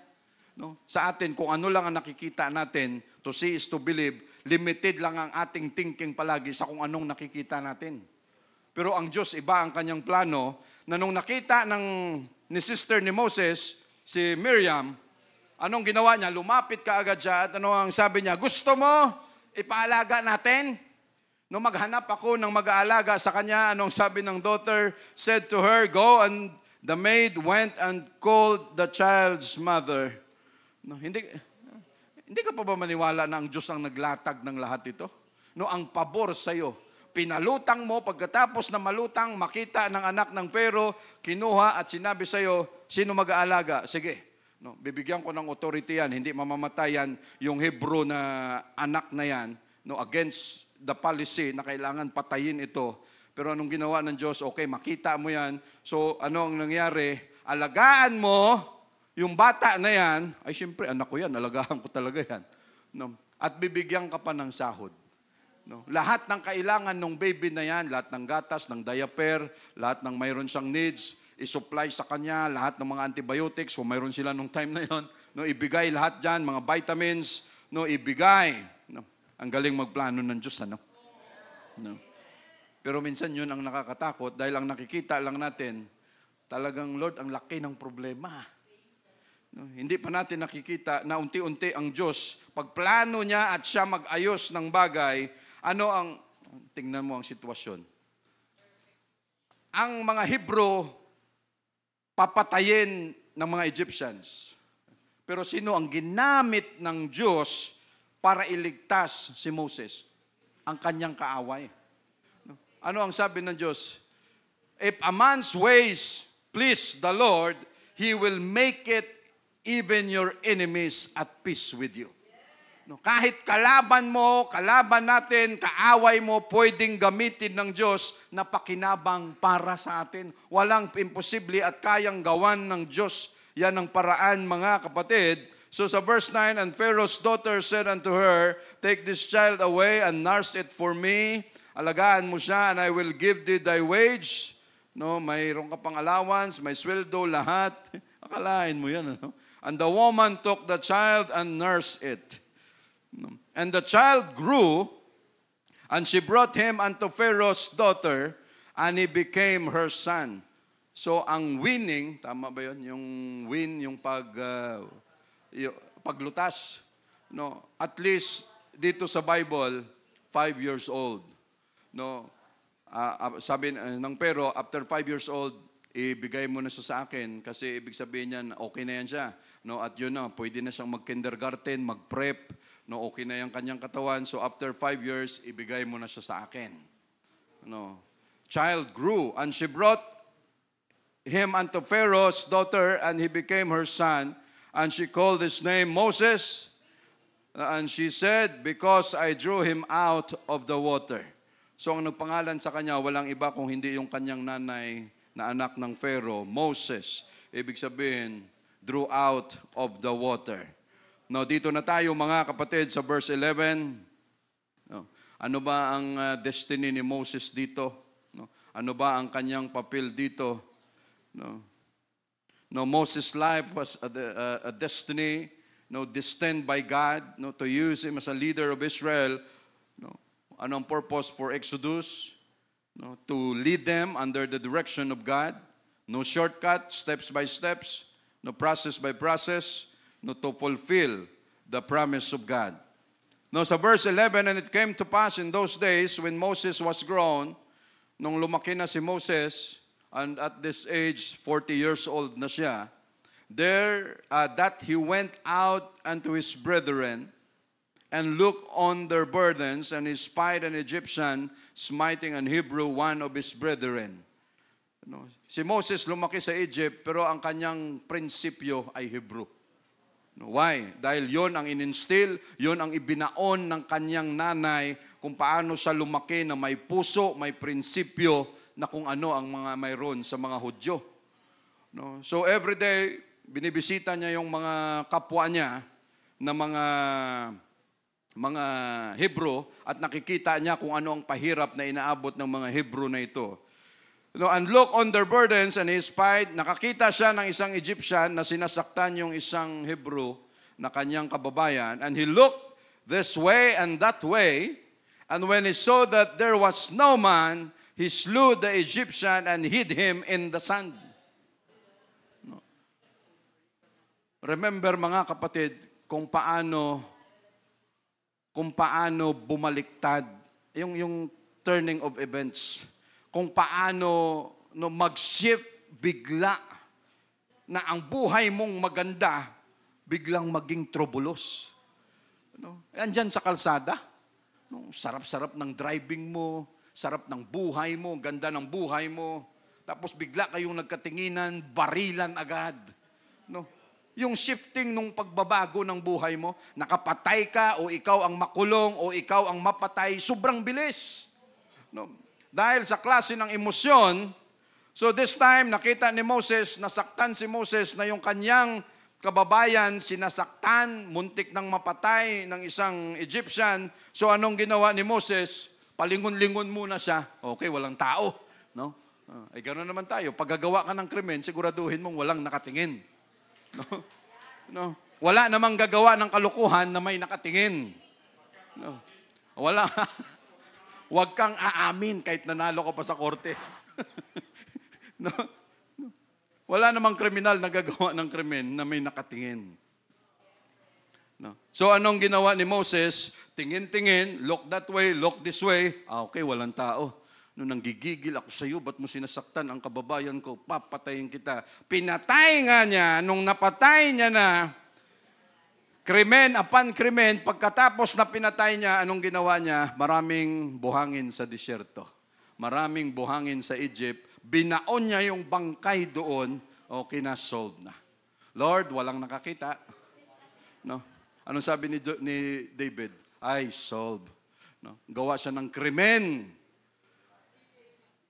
No? Sa atin, kung ano lang ang nakikita natin, to see is to believe, limited lang ang ating thinking palagi sa kung anong nakikita natin. Pero ang Diyos, iba ang kanyang plano, na nung nakita ni sister ni Moses, si Miriam, anong ginawa niya? Lumapit kaagad siya at ano ang sabi niya? Gusto mo ipaalaga natin? Nung maghanap ako ng mag-aalaga sa kanya, anong sabi ng daughter? Said to her, go, and the maid went and called the child's mother. No, hindi ka pa ba maniwala na ang Diyos ang naglatag ng lahat ito? No, ang pabor sa iyo. Pinalutang mo, pagkatapos na malutang, makita ng anak ng Pero, kinuha at sinabi sa iyo, sino mag-aalaga? Sige, no, bibigyan ko ng authority yan, hindi mamamatayan yung Hebrew na anak na yan, no, against the policy na kailangan patayin ito. Pero anong ginawa ng Diyos? Okay, makita mo yan. So, ano ang nangyari? Alagaan mo yung bata na yan. Ay, siyempre, anak ko yan. Alagaan ko talaga yan. No? At bibigyan ka pa ng sahod. No? Lahat ng kailangan ng baby na yan, lahat ng gatas, ng diaper, lahat ng mayroon siyang needs, isupply sa kanya, lahat ng mga antibiotics, kung mayroon sila nung time na yon, no, ibigay lahat dyan, mga vitamins, no, ibigay. No? Ang galing magplano ng Diyos, ano? No. Pero minsan yun ang nakakatakot dahil ang nakikita lang natin, talagang Lord, ang laki ng problema. No, hindi pa natin nakikita na unti-unti ang Diyos, pagplano niya at siya mag-ayos ng bagay, tingnan mo ang sitwasyon. Ang mga Hebrew, papatayin ng mga Egyptians. Pero sino ang ginamit ng Diyos para iligtas si Moses? Ang kanyang kaaway. Ano ang sabi ng Diyos? If a man's ways please the Lord, He will make it even your enemies at peace with you. No, kahit kalaban mo, kalaban natin, kaaway mo, pwedeng gamitin ng Diyos na pakinabang para sa atin. Walang imposible at kayang gawan ng Diyos. Yan ang paraan, mga kapatid. So sa verse 9, and Pharaoh's daughter said unto her, take this child away and nurse it for me. Alagaan mo siya and I will give thee thy wage. No, mayroon ka pang allowance, may sweldo, lahat. Akalain mo yan, ano? And the woman took the child and nursed it. And the child grew, and she brought him unto Pharaoh's daughter, and he became her son. So ang winning, tama ba yun? Yung win, yung paglutas. No, at least dito sa Bible, 5 years old. No, sabi ng Pero, after 5 years old, ibigay mo na siya sa akin kasi ibig sabihin niyan, okay na yan siya. No, at yun na, pwede na siyang mag-kindergarten, mag-prep. No, okay na yung kanyang katawan. So after 5 years, ibigay mo na siya sa akin. No, child grew, and she brought him unto Pharaoh's daughter, and he became her son. And she called his name Moses. And she said, because I drew him out of the water. So ang nagpangalan sa kanya, walang iba kung hindi yung kanyang nanay na anak ng Pharaoh, Moses. Ibig sabihin, drew out of the water. No, dito na tayo mga kapatid sa verse 11. No, ano ba ang destiny ni Moses dito? No, ano ba ang kanyang papel dito? No, Moses' life was a destiny, destined by God, to use him as a leader of Israel. No, anong purpose for Exodus? No, to lead them under the direction of God. No shortcut, steps by steps. No process by process. No, to fulfill the promise of God. No, sa verse 11, and it came to pass in those days when Moses was grown, nung lumaki na si Moses, and at this age, 40 years old na siya, that he went out unto his brethren, and looked on their burdens, and he spied an Egyptian smiting an Hebrew, one of his brethren. No, si Moses lumaki sa Egypt, pero ang kanyang prinsipyo ay Hebrew. No, why? Dahil yon ang ininstill, yon ang ibinaon ng kanyang nanay kung paano siya lumaki na may puso, may prinsipyo na kung ano ang mga mayroon sa mga Hudyo. No? So every day, binibisita niya yung mga kapwa niya na mga Hebrew at nakikita niya kung ano ang pahirap na inaabot ng mga Hebrew na ito. No, and look on their burdens, and he spied, nakakita siya ng isang Egyptian na sinasaktan yung isang Hebrew, na kanyang kababayan, and he looked this way and that way, and when he saw that there was no man, he slew the Egyptian and hid him in the sand. No. Remember mga kapatid, kung paano bumaliktad yung turning of events, kung paano mag-shift bigla na ang buhay mong maganda biglang maging trobulos. Andyan sa kalsada, sarap-sarap ng driving mo, sarap ng buhay mo, ganda ng buhay mo, tapos bigla kayong nagkatinginan, barilan agad. Yung shifting nung pagbabago ng buhay mo, nakapatay ka o ikaw ang makulong o ikaw ang mapatay, sobrang bilis. Dahil sa klase ng emosyon, so this time nakita ni Moses, nasaktan si Moses na yung kanyang kababayan, sinasaktan, muntik ng mapatay ng isang Egyptian. So anong ginawa ni Moses? Palingon-lingon muna siya. Okay, walang tao. No? Gano'n naman tayo. Pag gagawa ka ng krimen, siguraduhin mong walang nakatingin. No? Wala namang gagawa ng kalukuhan na may nakatingin. No? Wala. Huwag kang aamin kahit nanalo ka pa sa korte. No? Wala namang kriminal na gagawa ng krimen na may nakatingin. No? So anong ginawa ni Moses? Tingin-tingin, look that way, look this way. Okay, walang tao. Nung nanggigigil ako sa iyo, ba't mo sinasaktan ang kababayan ko? Papatayin kita. Pinatay nga niya, nung napatay niya na, krimen upon krimen, pagkatapos na pinatay niya, anong ginawa niya? Maraming buhangin sa disyerto. Maraming buhangin sa Egypt. Binaon niya yung bangkay doon, okay na, solved na. Lord, walang nakakita. No? Anong sabi ni David? I solved. No? Gawa siya ng krimen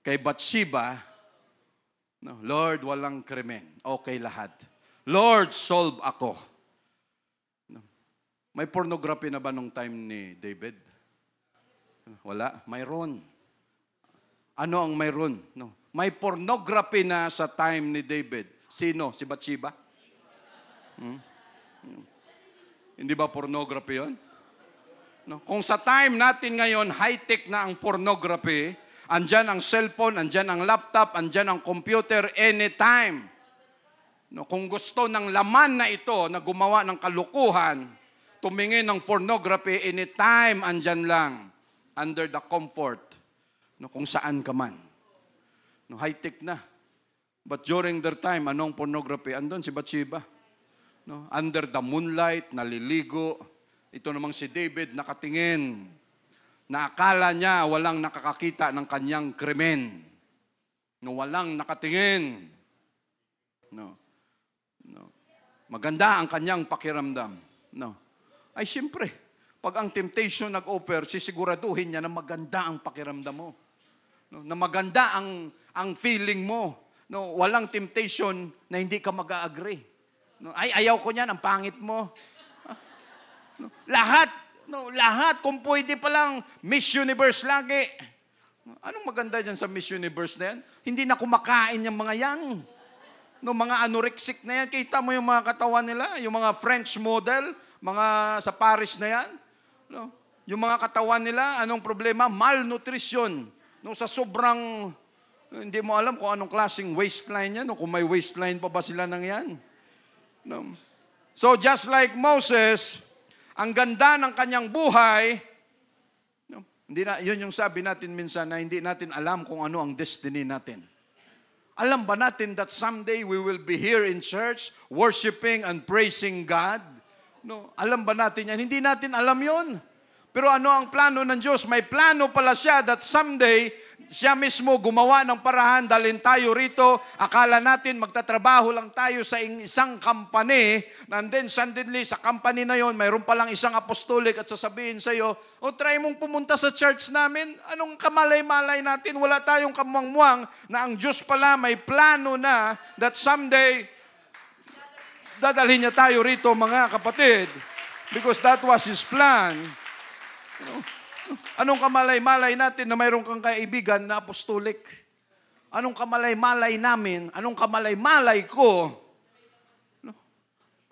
kay Bathsheba. No? Lord, walang krimen. Okay lahat. Lord, solve ako. No? May pornography na ba nung time ni David? Wala. Mayroon. Ano ang mayroon? No. May pornography na sa time ni David. Sino? Si Bathsheba? Hindi ba pornography yun? No. Kung sa time natin ngayon, high-tech na ang pornography, andyan ang cellphone, andyan ang laptop, andyan ang computer, anytime. No. Kung gusto ng laman na ito na gumawa ng kalukuhan, tumingin ng pornography, anytime andyan lang, under the comfort, no, kung saan ka man. No, high-tech na. But during their time, anong pornography? Andun si Bathsheba. No, under the moonlight, naliligo. Ito namang si David, nakatingin. Na akala niya walang nakakakita ng kanyang krimen. No, walang nakatingin. No. Maganda ang kanyang pakiramdam. No. Ay, siyempre, pag ang temptation nag-offer, sisiguraduhin niya na maganda ang pakiramdam mo. No, na maganda ang feeling mo. No, walang temptation na hindi ka mag-a-agree. No, ay, ayaw ko niyan, ang pangit mo. No, lahat, kung pwede pa lang, Miss Universe lagi. Anong maganda dyan sa Miss Universe na yan? Hindi na kumakain yung mga yan. No, mga anorexic na yan. Kita mo yung mga katawan nila, yung mga French model, mga sa Paris na yan. No, yung mga katawan nila, anong problema? Malnutrition. No, sa sobrang, hindi mo alam kung anong klaseng waistline yan, o kung may waistline pa ba sila ng yan. No. So just like Moses, ang ganda ng kanyang buhay, no, yun yung sabi natin minsan na hindi natin alam kung ano ang destiny natin. Alam ba natin that someday we will be here in church, worshiping and praising God? No, alam ba natin yan? Hindi natin alam yun. Pero ano ang plano ng Diyos? May plano pala siya that someday, siya mismo gumawa ng parahan, dalhin tayo rito. Akala natin magtatrabaho lang tayo sa isang company, and then suddenly sa company na yon, mayroon palang isang apostolic at sasabihin sa iyo, try mong pumunta sa church namin. Anong kamalay-malay natin? Wala tayong kamangmuang na ang Diyos pala may plano na that someday, dadalhin niya tayo rito mga kapatid. Because that was His plan. Anong kamalay-malay natin na mayroon kang kaibigan na apostolic? Anong kamalay-malay namin? Anong kamalay-malay ko?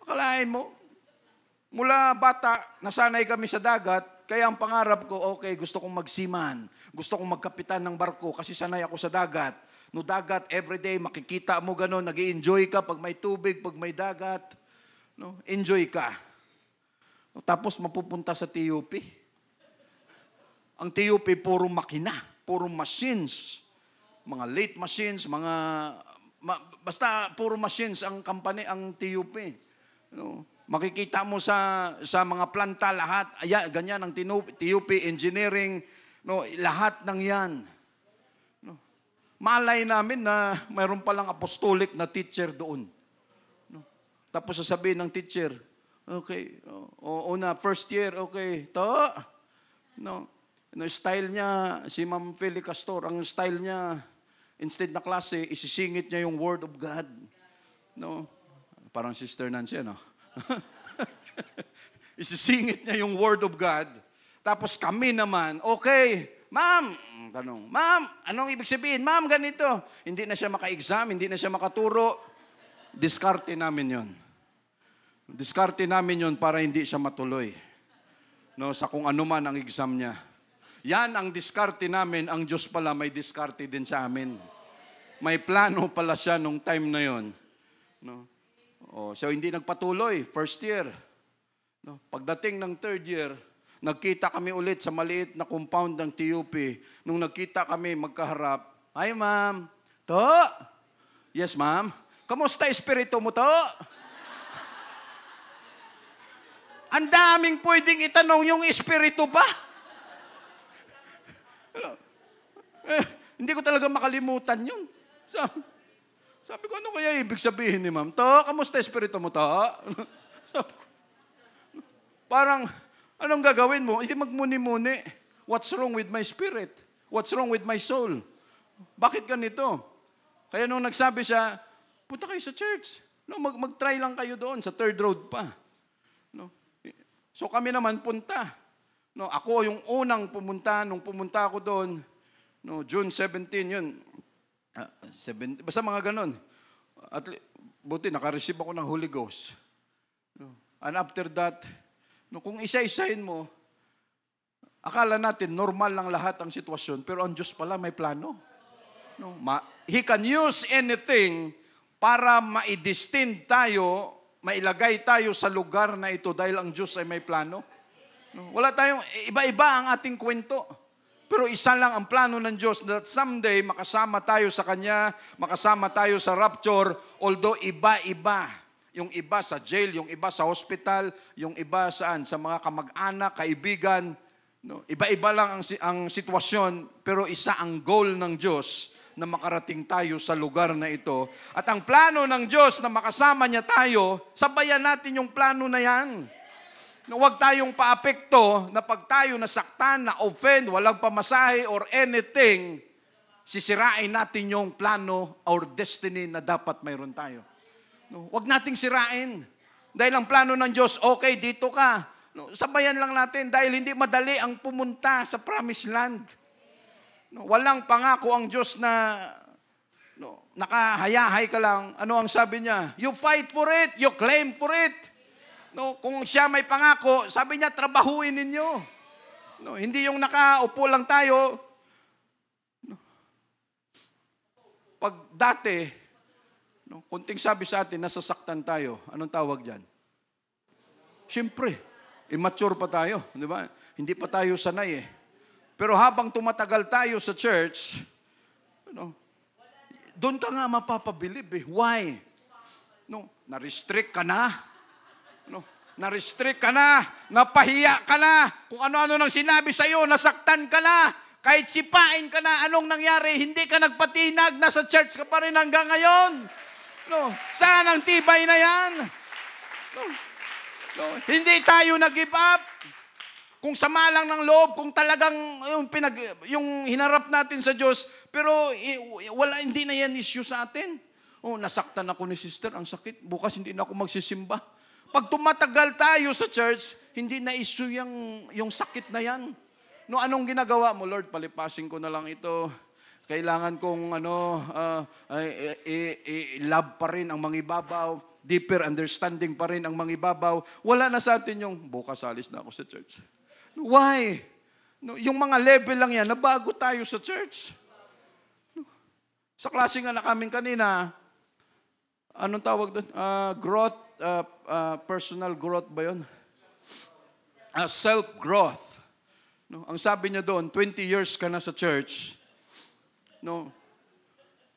Akalain mo, Mula bata, nasanay kami sa dagat, kaya ang pangarap ko, okay, gusto kong magsiman. Gusto kong magkapitan ng barko kasi sanay ako sa dagat. No dagat, everyday, makikita mo gano'n, nag-i-enjoy ka pag may tubig, pag may dagat. No, enjoy ka. No, tapos mapupunta sa TUP. Ang TUP, puro makina, puro machines. Mga late machines, basta puro machines ang company, ang TUP. No? Makikita mo sa mga planta lahat, ganyan ang TUP, engineering, no, lahat ng yan. No? Malay namin na mayroon palang apostolic na teacher doon. No? Tapos sasabihin ng teacher, okay, una, first year, okay, no, style niya, si Ma'am Feli Castor, ang style niya, instead na klase, isisingit niya yung Word of God. No? Parang Sister Nancy, no? Isisingit niya yung Word of God. Tapos kami naman, okay, ma'am, tanong, ma'am, anong ibig sabihin? Ma'am, ganito. Hindi na siya maka-exam, hindi na siya makaturo. Diskarte namin yon. Diskarte namin yon para hindi siya matuloy. No, sa kung ano man ang exam niya. Yan ang diskarte namin. Ang Diyos pala may diskarte din sa amin. May plano pala siya nung time na yon. No? So hindi nagpatuloy, first year. No? Pagdating ng third year, nagkita kami ulit sa maliit na compound ng TUP. Nung nagkita kami magkaharap, "Hi ma'am." "To?" "Yes ma'am." "Kamusta espiritu mo, to?" Ang daming pwedeng itanong yung espiritu pa. Hindi ko talaga makalimutan yun. Sabi ko, ano kaya ibig sabihin ni ma'am? "To, kamusta espiritu mo, to?" Parang, anong gagawin mo? Hindi magmuni-muni. What's wrong with my spirit? What's wrong with my soul? Bakit ganito? Kaya nung nagsabi siya, punta kayo sa church. No, mag-try lang kayo doon, sa third road pa. No? So kami naman punta. No, ako yung unang pumunta, nung pumunta ako doon, no, June 17 yun. Basta mga ganon. At buti, naka-receive ako ng Holy Ghost. No? And after that, no, kung isa-isahin mo, akala natin normal lang lahat ang sitwasyon, pero ang Diyos pala may plano. No? He can use anything para maidestin tayo, mailagay tayo sa lugar na ito dahil ang Diyos ay may plano. No? Wala tayong, iba-iba ang ating kwento. Pero isa lang ang plano ng Diyos that someday makasama tayo sa Kanya, makasama tayo sa rapture, although iba-iba. Yung iba sa jail, yung iba sa hospital, yung iba saan? Sa mga kamag-anak, kaibigan. No? Iba-iba lang ang sitwasyon, pero isa ang goal ng Diyos na makarating tayo sa lugar na ito. At ang plano ng Diyos na makasama niya tayo, sabayan natin yung plano na yan. Na huwag tayong paapekto na pag tayo nasaktan, na-offend, walang pamasahe or anything, sisirain natin yung plano or destiny na dapat mayroon tayo. No, huwag nating sirain. Dahil ang plano ng Diyos, okay, dito ka. No, sabayan lang natin dahil hindi madali ang pumunta sa promised land. No, walang pangako ang Diyos na nakahayahay ka lang. Ano ang sabi niya? You fight for it, you claim for it. No, kung siya may pangako, sabi niya, trabahuin ninyo. No, hindi yung nakaupo lang tayo. No. Pag dati, no, kunting sabi sa atin, nasasaktan tayo. Anong tawag dyan? Siyempre, immature pa tayo. Di ba? Hindi pa tayo sanay eh. Pero habang tumatagal tayo sa church, no, doon ka nga mapapabilib eh. Why? No, na-restrict ka na. No, na-restrict ka na, napahiya ka na, kung ano-ano nang sinabi sa iyo, nasaktan ka na, kahit sipain ka na, anong nangyari, hindi ka nagpatinag, nasa church ka pa rin hanggang ngayon. No, saan ang tibay na yan? No, hindi tayo nag-give up. Kung sama lang ng loob, kung talagang yung hinarap natin sa Diyos, pero hindi na yan issue sa atin. Oh, nasaktan ako ni sister, ang sakit, bukas hindi na ako magsisimba. Pag tumatagal tayo sa church, hindi na issue yung sakit na yan. No, anong ginagawa mo? Lord, palipasin ko na lang ito. Kailangan kong love pa rin ang mangibabaw. deeper understanding pa rin ang mangibabaw, wala na sa atin yung, bukas alis na ako sa church. Why? No, yung mga level lang yan, nabago tayo sa church. No, sa klase nga na kami kanina, anong tawag doon? Growth, personal growth ba yun? Self-growth. No, ang sabi niya doon, 20 years ka na sa church, no,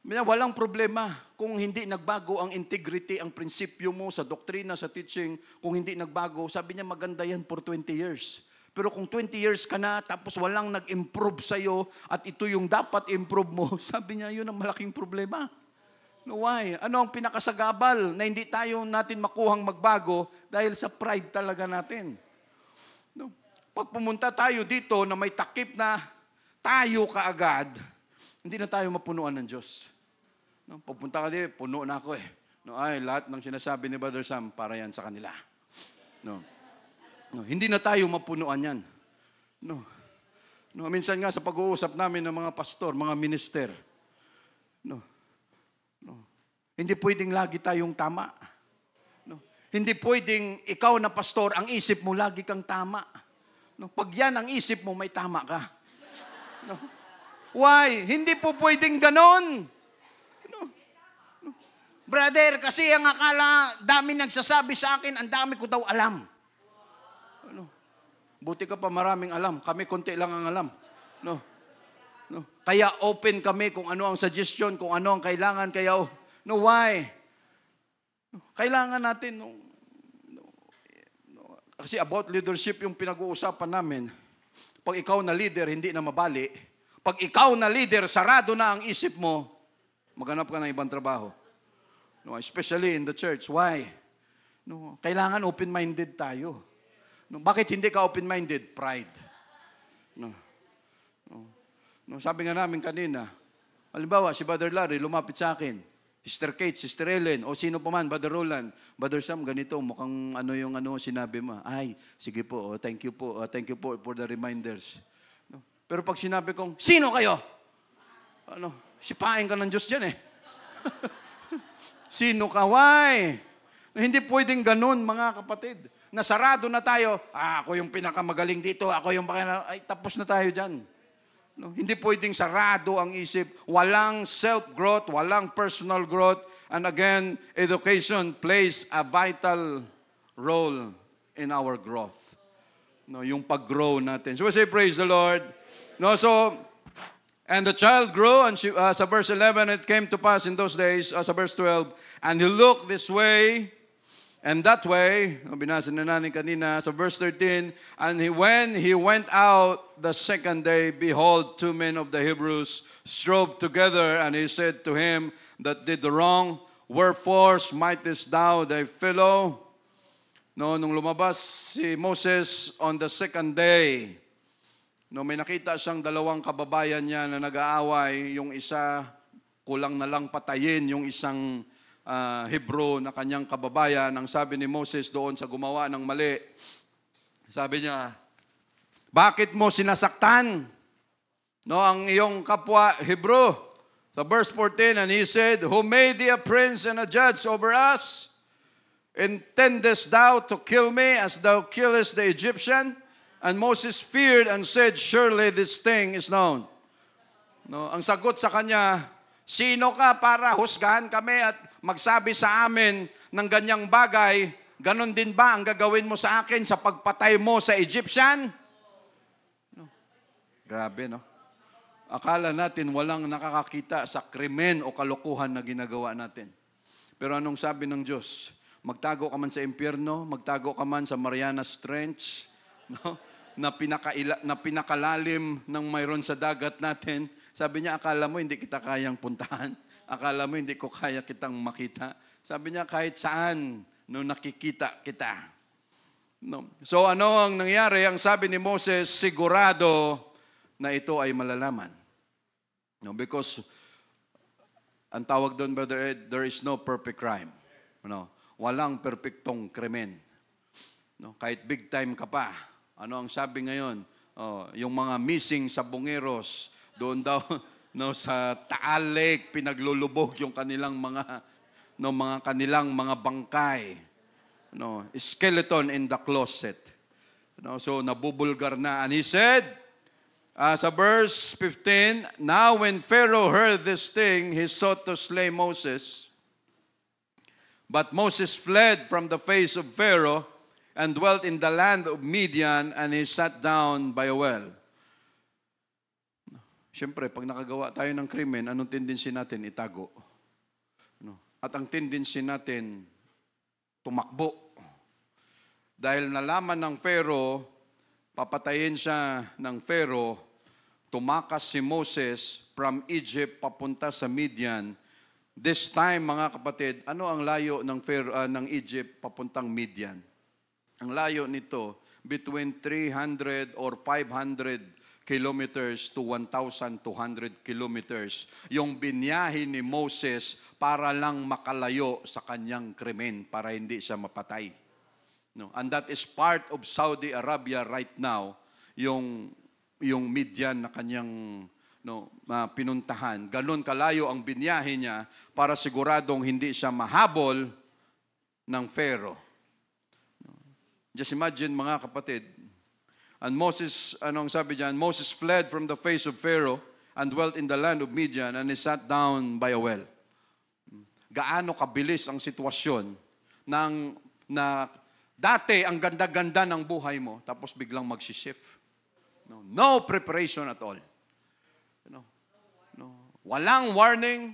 walang problema kung hindi nagbago ang integrity, ang prinsipyo mo sa doktrina, sa teaching, kung hindi nagbago, sabi niya maganda yan for 20 years. Pero kung 20 years ka na, tapos walang nag-improve sa'yo, at ito yung dapat improve mo, sabi niya, yun ang malaking problema. No, why? Ano ang pinakasagabal na hindi natin makuhang magbago dahil sa pride talaga natin? No. Pag pumunta tayo dito na may takip na tayo kaagad, hindi na tayo mapunuan ng Diyos. No, pagpunta ka dito, puno na ako eh. No, ay, lahat ng sinasabi ni Brother Sam, para yan sa kanila. No. No, hindi na tayo mapunuan yan. No. No, minsan nga sa pag-uusap namin ng mga pastor, mga minister, no. No. Hindi pwedeng lagi tayong tama. No. Hindi pwedeng ikaw na pastor, ang isip mo lagi kang tama. No. Pag yan ang isip mo, may tama ka. No. Why? Hindi po pwedeng ganon. No. No. Brother, kasi ang akala, dami nagsasabi sa akin, ang dami ko daw alam. Ano? Buti ka pa maraming alam. Kami konti lang ang alam. No. No. Kaya open kami kung ano ang suggestion, kung ano ang kailangan. Kaya, no, why? No. Kailangan natin, no, kasi about leadership yung pinag-uusapan namin. Pag ikaw na leader, hindi na mabali. Pag ikaw na leader, sarado na ang isip mo, maghanap ka ng ibang trabaho. No, especially in the church. Why? No, kailangan open-minded tayo. No, bakit hindi ka open-minded? Pride. No. No. No, sabi nga namin kanina, halimbawa, si Brother Larry lumapit sa akin, Sister Kate, Sister Ellen, o sino pa man, Brother Roland, Brother Sam, ganito, mukhang ano yung sinabi mo. Ay, sige po, thank you po for the reminders. No. Pero pag sinabi kong, sino kayo? Sipain ka ng Diyos dyan eh. Sino ka? Why? Hindi pwedeng ganun, mga kapatid. Nasarado na tayo, ako yung pinakamagaling dito, ako yung ay, tapos na tayo dyan. No, hindi pwedeng sarado ang isip. Walang self-growth, walang personal growth. And again, education plays a vital role in our growth. No, yung pag-grow natin. So we say, praise the Lord. No, so, and the child grew, and sa verse 11, it came to pass in those days, sa verse 12, and he looked this way, and that way, binasa na natin kanina, sa verse 13, and when he went out the second day, behold, 2 men of the Hebrews strove together, and he said to him that did the wrong, wherefore smitest thou thy fellow? No, nung lumabas si Moses on the second day, no, may nakita siyang dalawang kababayan niya na nag-aaway, yung isa kulang na lang patayin, yung isang Hebrew na kanyang kababayan. Ang sabi ni Moses doon sa gumawa ng mali, sabi niya, bakit mo sinasaktan, no, ang iyong kapwa Hebrew? Sa verse 14, and he said, who made thee a prince and a judge over us? Intendest thou to kill me as thou killest the Egyptian? And Moses feared and said, surely this thing is known. No, ang sagot sa kanya, sino ka para husgahan kami at magsabi sa amin ng ganyang bagay? Ganon din ba ang gagawin mo sa akin sa pagpatay mo sa Egyptian? No. Grabe, no? Akala natin walang nakakakita sa krimen o kalokohan na ginagawa natin. Pero anong sabi ng Diyos? Magtago ka man sa impyerno, magtago ka man sa Marianas Trench, no? na pinakalalim ng mayroon sa dagat natin. Sabi niya, akala mo hindi kita kayang puntahan? Akala mo hindi ko kaya kitang makita? Sabi niya, kahit saan, no, nakikita kita. No. So ano ang nangyari? Ang sabi ni Moses, sigurado na ito ay malalaman. No, because ang tawag doon, Brother Ed, there is no perfect crime. No, walang perpektong krimen. No, kahit big time ka pa. Ano ang sabi ngayon? Yung mga missing sa Bungeros, doon daw no, sa Taal Lake, pinaglulubog yung kanilang mga no, mga kanilang mga bangkay. No, skeleton in the closet. No, so nabubulgar na. And he said, sa verse 15, now when Pharaoh heard this thing, he sought to slay Moses. But Moses fled from the face of Pharaoh and dwelt in the land of Midian, and he sat down by a well. Siyempre, pag nakagawa tayo ng krimen, anong tendency natin? Itago. No? At ang tendency natin, tumakbo. Dahil nalaman ng Pharaoh, papatayin siya ng Pharaoh, tumakas si Moses from Egypt papunta sa Midian. This time, mga kapatid, ano ang layo ng ng Egypt papuntang Midian? Ang layo nito, between 300 or 500 kilometers to 1,200 kilometers. Yung binyahe ni Moses para lang makalayo sa kanyang krimen, para hindi siya mapatay. No? And that is part of Saudi Arabia right now, yung Midian na kanyang pinuntahan. Ganon kalayo ang binyahe niya para siguradong hindi siya mahabol ng Pharaoh. Just imagine, mga kapatid, and Moses, anong sabi diyan? Moses fled from the face of Pharaoh and dwelt in the land of Midian, and he sat down by a well. Gaano kabilis ang sitwasyon na dati ang ganda-ganda ng buhay mo, tapos biglang magsishift. No preparation at all. Walang warning,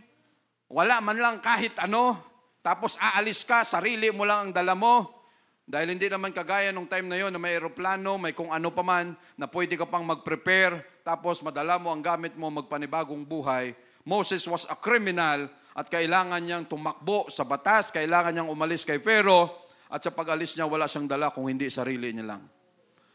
wala man lang kahit ano, tapos aalis ka, sarili mo lang ang dala mo. Dahil hindi naman kagaya nung time na yon na may aeroplano, may kung ano pa man, na pwede ka pang mag-prepare, tapos madala mo ang gamit mo, magpanibagong buhay. Moses was a criminal at kailangan niyang tumakbo sa batas, kailangan niyang umalis kay Pharaoh, at sa pag-alis niya, wala siyang dala kung hindi sarili niya lang.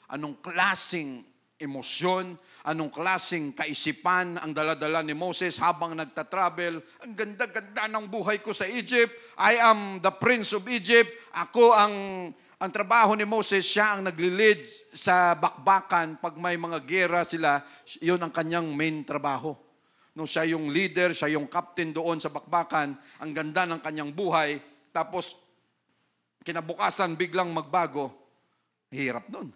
Anong klaseng emosyon, anong klaseng kaisipan ang dala-dala ni Moses habang nagtatravel? Ang ganda-ganda ng buhay ko sa Egypt. I am the prince of Egypt. Ako ang trabaho ni Moses, siya ang naglilid sa bakbakan. Pag may mga gera sila, yun ang kanyang main trabaho. No, siya yung leader, siya yung captain doon sa bakbakan. Ang ganda ng kanyang buhay. Tapos, kinabukasan, biglang magbago. Hirap nun.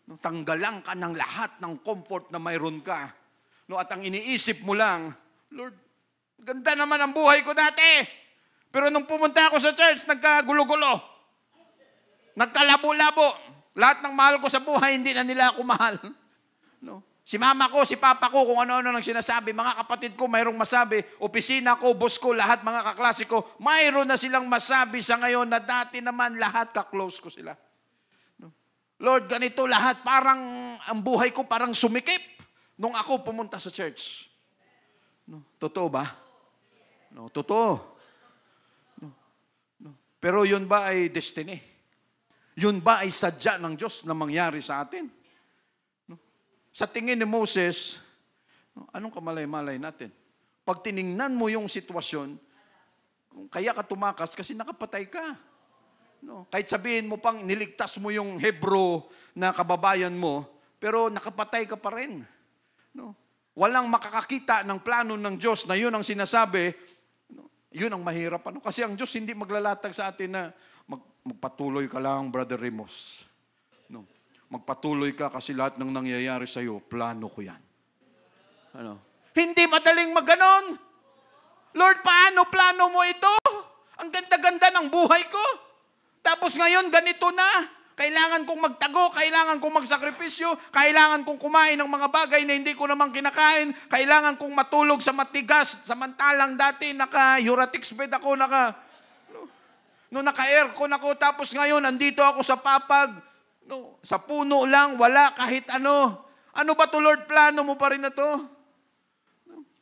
No, tanggalan ka ng lahat ng comfort na mayroon ka. No, at ang iniisip mo lang, Lord, ganda naman ang buhay ko dati. Pero nung pumunta ako sa church, nagkagulo-gulo. Nagkalabo-labo. Lahat ng mahal ko sa buhay, hindi na nila ako mahal. No? Si mama ko, si papa ko, kung ano-ano nang sinasabi. Mga kapatid ko, mayroong masabi. Opisina ko, boss ko, lahat mga kaklase ko, mayroon na silang masabi sa ngayon na dati naman lahat kaklose ko sila. Lord, ganito lahat, parang ang buhay ko parang sumikip nung ako pumunta sa church. No, totoo ba? No, totoo. No. Pero yun ba ay destiny? Yun ba ay sadya ng Diyos na mangyari sa atin? No. Sa tingin ni Moses, anong kamalay-malay natin? Pag tiningnan mo yung sitwasyon, kaya ka tumakas kasi nakapatay ka. No, kahit sabihin mo pang niligtas mo yung Hebrew na kababayan mo, pero nakapatay ka pa rin. No? Walang makakakita ng plano ng Diyos na yun ang sinasabi, no? Yun ang mahirap. Ano? Kasi ang Diyos hindi maglalatag sa atin na magpatuloy ka lang, Brother Ramos. No? Magpatuloy ka kasi lahat ng nangyayari sa'yo, plano ko yan. Ano? Hindi madaling maganon. Lord, paano plano mo ito? Ang ganda-ganda ng buhay ko. Tapos ngayon, ganito na. Kailangan kong magtago, kailangan kong magsakripisyo, kailangan kong kumain ng mga bagay na hindi ko naman kinakain, kailangan kong matulog sa matigas, samantalang dati naka-Uratix bed ako, naka-aircon ako, tapos ngayon, andito ako sa papag, sa puno lang, wala kahit ano. Ano ba to, Lord? Plano mo pa rin na to?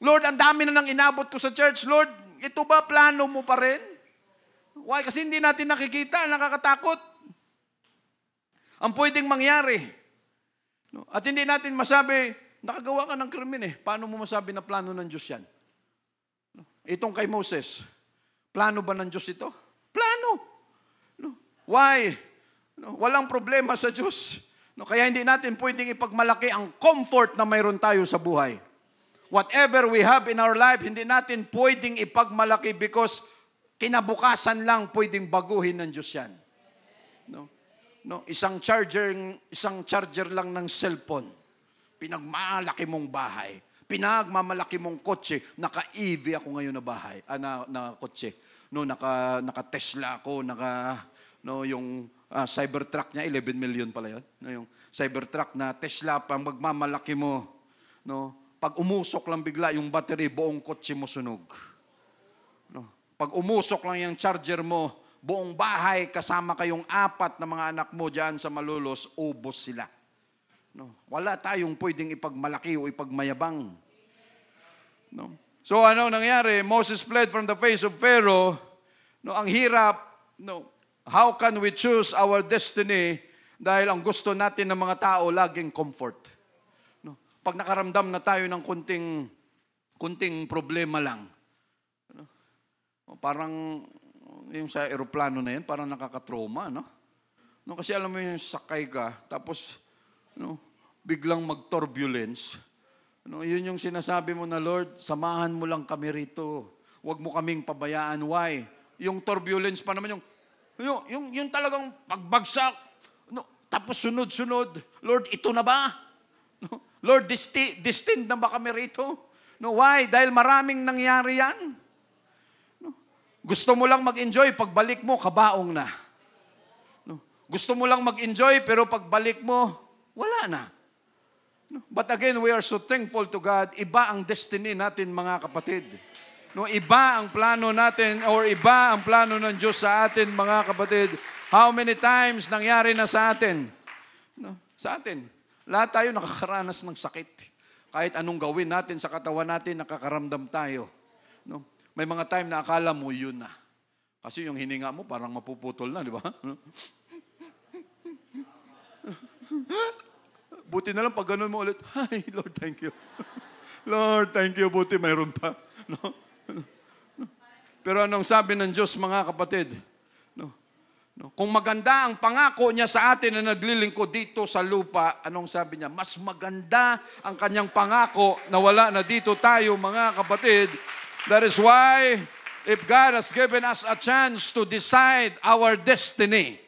Lord, ang dami na nang inabot ko sa church. Lord, ito ba plano mo pa rin? Why? Kasi hindi natin nakikita, nakakatakot. Ang pwedeng mangyari. No? At hindi natin masabi, nakagawa ka ng krimen eh. Paano mo masabi na plano ng Diyos yan? No? Itong kay Moses, plano ba ng Diyos ito? Plano. No? Why? No? Walang problema sa Diyos. No? Kaya hindi natin pwedeng ipagmalaki ang comfort na mayroon tayo sa buhay. Whatever we have in our life, hindi natin pwedeng ipagmalaki because kinabukasan lang pwedeng baguhin ng Diyos yan. No? No, isang charger lang ng cellphone. Pinagmalaki mong bahay. Pinagmamalaki mong kotse. Naka-EV ako ngayon na bahay. Na kotse. No, naka-Tesla ako, yung Cybertruck niya, 11 million pala yun. No, yung Cybertruck na Tesla, pang magmamalaki mo. No, pag umusok lang bigla yung battery, buong kotse mo sunog. No, pag umusok lang yung charger mo, buong bahay, kasama kayong 4 na mga anak mo dyan sa Malolos, ubos sila. No? Wala tayong pwedeng ipagmalaki o ipagmayabang. No? So ano nangyari? Moses fled from the face of Pharaoh. No, ang hirap. No, how can we choose our destiny? Dahil ang gusto natin ng mga tao, laging comfort. No? Pag nakaramdam na tayo ng kunting problema lang, no? Parang yung sa aeroplano na yan, parang nakakatrauma, no? No, kasi alam mo yung sakay ka, tapos no, biglang mag-turbulence. No, yun yung sinasabi mo na, Lord, samahan mo lang kami rito. Huwag mo kaming pabayaan. Why? Yung turbulence pa naman, yung talagang pagbagsak, no, tapos sunod-sunod. Lord, ito na ba? No, Lord, destined na ba kami rito? No, why? Dahil maraming nangyari yan. Gusto mo lang mag-enjoy, pagbalik mo, kabaong na. No? Gusto mo lang mag-enjoy, pero pagbalik mo, wala na. No? But again, we are so thankful to God. Iba ang destiny natin, mga kapatid. No? Iba ang plano natin, or iba ang plano ng Diyos sa atin, mga kapatid. How many times nangyari na sa atin? No? Sa atin. Lahat tayo nakakaranas ng sakit. Kahit anong gawin natin sa katawan natin, nakakaramdam tayo. No? May mga time na akala mo, yun na. Kasi yung hininga mo, parang mapuputol na, di ba? Buti na lang, pag ganun mo ulit, ay, Lord, thank you. Lord, thank you, buti mayroon pa. No? Pero anong sabi ng Diyos, mga kapatid? No? No? Kung maganda ang pangako niya sa atin na naglilingkod dito sa lupa, anong sabi niya? Mas maganda ang kanyang pangako na wala na dito tayo, mga kapatid. That is why, if God has given us a chance to decide our destiny,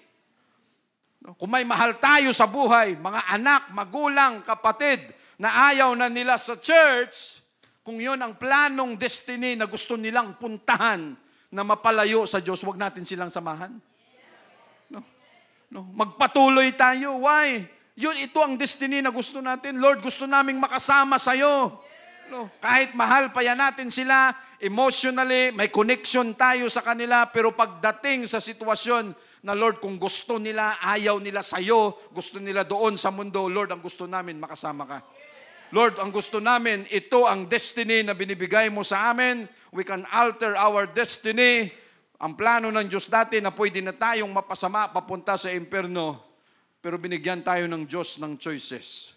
kung may mahal tayo sa buhay, mga anak, magulang, kapatid, na ayaw na nila sa church, kung yun ang planong destiny na gusto nilang puntahan na mapalayo sa Diyos, wag natin silang samahan. No? No? Magpatuloy tayo. Why? Ito ang destiny na gusto natin. Lord, gusto naming makasama sa'yo. No, kahit mahal pa yan natin sila, emotionally, may connection tayo sa kanila, pero pagdating sa sitwasyon na, Lord, kung gusto nila, ayaw nila sa'yo, gusto nila doon sa mundo, Lord, ang gusto namin, makasama ka. Lord, ang gusto namin, ito ang destiny na binibigay mo sa amin. We can alter our destiny. Ang plano ng Diyos dati na pwede na tayong mapasama, papunta sa impyerno, pero binigyan tayo ng Diyos ng choices.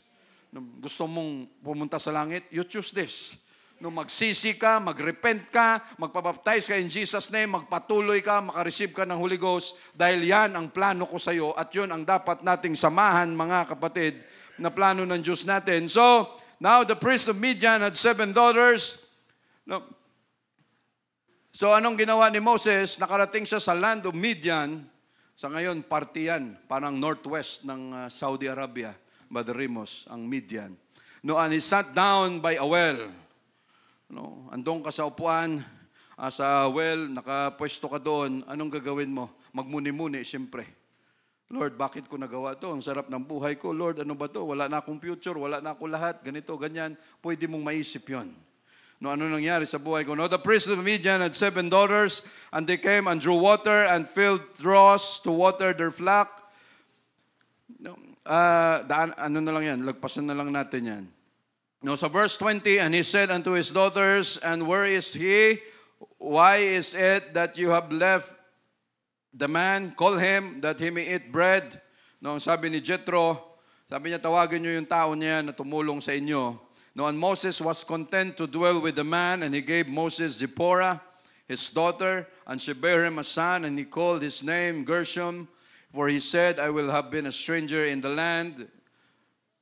Gusto mong pumunta sa langit, you choose this. Nung magsisi ka, magrepent ka, magpabaptize ka in Jesus' name, magpatuloy ka, makareceive ka ng Holy Ghost, dahil yan ang plano ko sa iyo at yun ang dapat nating samahan, mga kapatid, na plano ng Diyos natin. So, now the priest of Midian had 7 daughters. No. So, anong ginawa ni Moses? Nakarating siya sa land of Midian. Sa ngayon, party yan, parang northwest ng Saudi Arabia. Badrimos, ang Midian. No, and he sat down by a well. No, andong ka sa upuan, sa well, nakapwesto ka doon, anong gagawin mo? Magmuni-muni, siyempre. Lord, bakit ko nagawa to? Ang sarap ng buhay ko. Lord, ano ba to? Wala na akong future, wala na akong lahat, ganito, ganyan. Pwede mong maisip yon. No, ano nangyari sa buhay ko? No, the priest of Midian had 7 daughters, and they came and drew water and filled troughs to water their flock. No, ano na lang yan, lagpasan na lang natin yan. No, so verse 20, and he said unto his daughters, and where is he? Why is it that you have left the man? Call him that he may eat bread. No, sabi ni Jethro, sabi niya, tawagin niyo yung tao niya na tumulong sa inyo. No, and Moses was content to dwell with the man, and he gave Moses Zipporah, his daughter, and she bare him a son, and he called his name Gershom. For he said, I will have been a stranger in the land.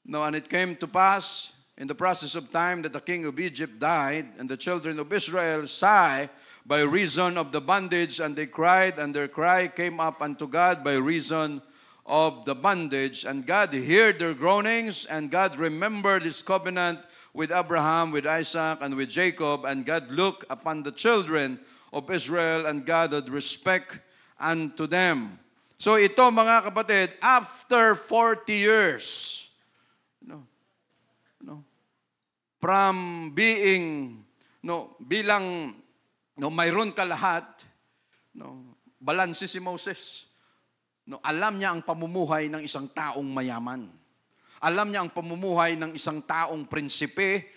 No, and it came to pass in the process of time that the king of Egypt died, and the children of Israel sighed by reason of the bondage, and they cried, and their cry came up unto God by reason of the bondage. And God heard their groanings, and God remembered his covenant with Abraham, with Isaac, and with Jacob. And God looked upon the children of Israel, and God had respect unto them. So ito mga kapatid, after 40 years, from being, bilang, mayroon ka lahat, balanse si Moses. Alam niya ang pamumuhay ng isang taong mayaman. Alam niya ang pamumuhay ng isang taong prinsipe.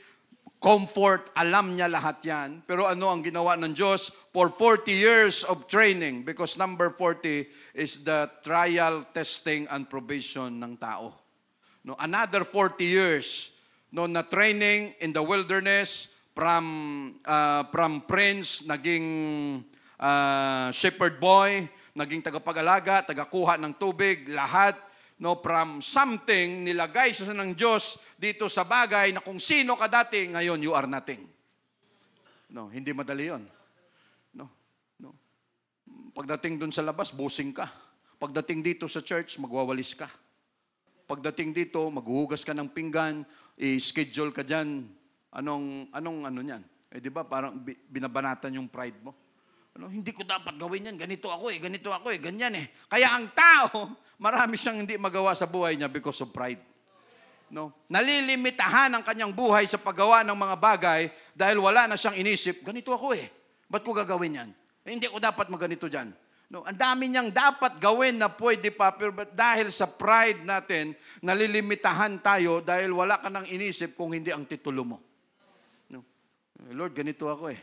Comfort, alam niya lahat yan. Pero ano ang ginawa ng Diyos? For 40 years of training, because number 40 is the trial, testing, and probation ng tao. Another 40 years na training in the wilderness, from prince, naging shepherd boy, naging tagapag-alaga, tagakuha ng tubig, lahat, from something, nilagay sa ng Diyos dito sa bagay na kung sino ka dati, ngayon you are nothing. Hindi madali yun. Pagdating dun sa labas, busing ka. Pagdating dito sa church, magwawalis ka. Pagdating dito, maghuhugas ka ng pinggan, i-schedule ka dyan. Anong yan? Di ba parang binabanatan yung pride mo? Hindi ko dapat gawin yan. Ganito ako ganyan eh. Kaya ang tao, marami siyang hindi magawa sa buhay niya because of pride. Nalilimitahan ang kanyang buhay sa paggawa ng mga bagay dahil wala na siyang inisip, ganito ako eh. Ba't ko gagawin yan? Hindi ko dapat maganito dyan. Ang dami niyang dapat gawin na pwede pa, pero dahil sa pride natin, nalilimitahan tayo dahil wala ka nang inisip kung hindi ang titulo mo. Lord, ganito ako eh.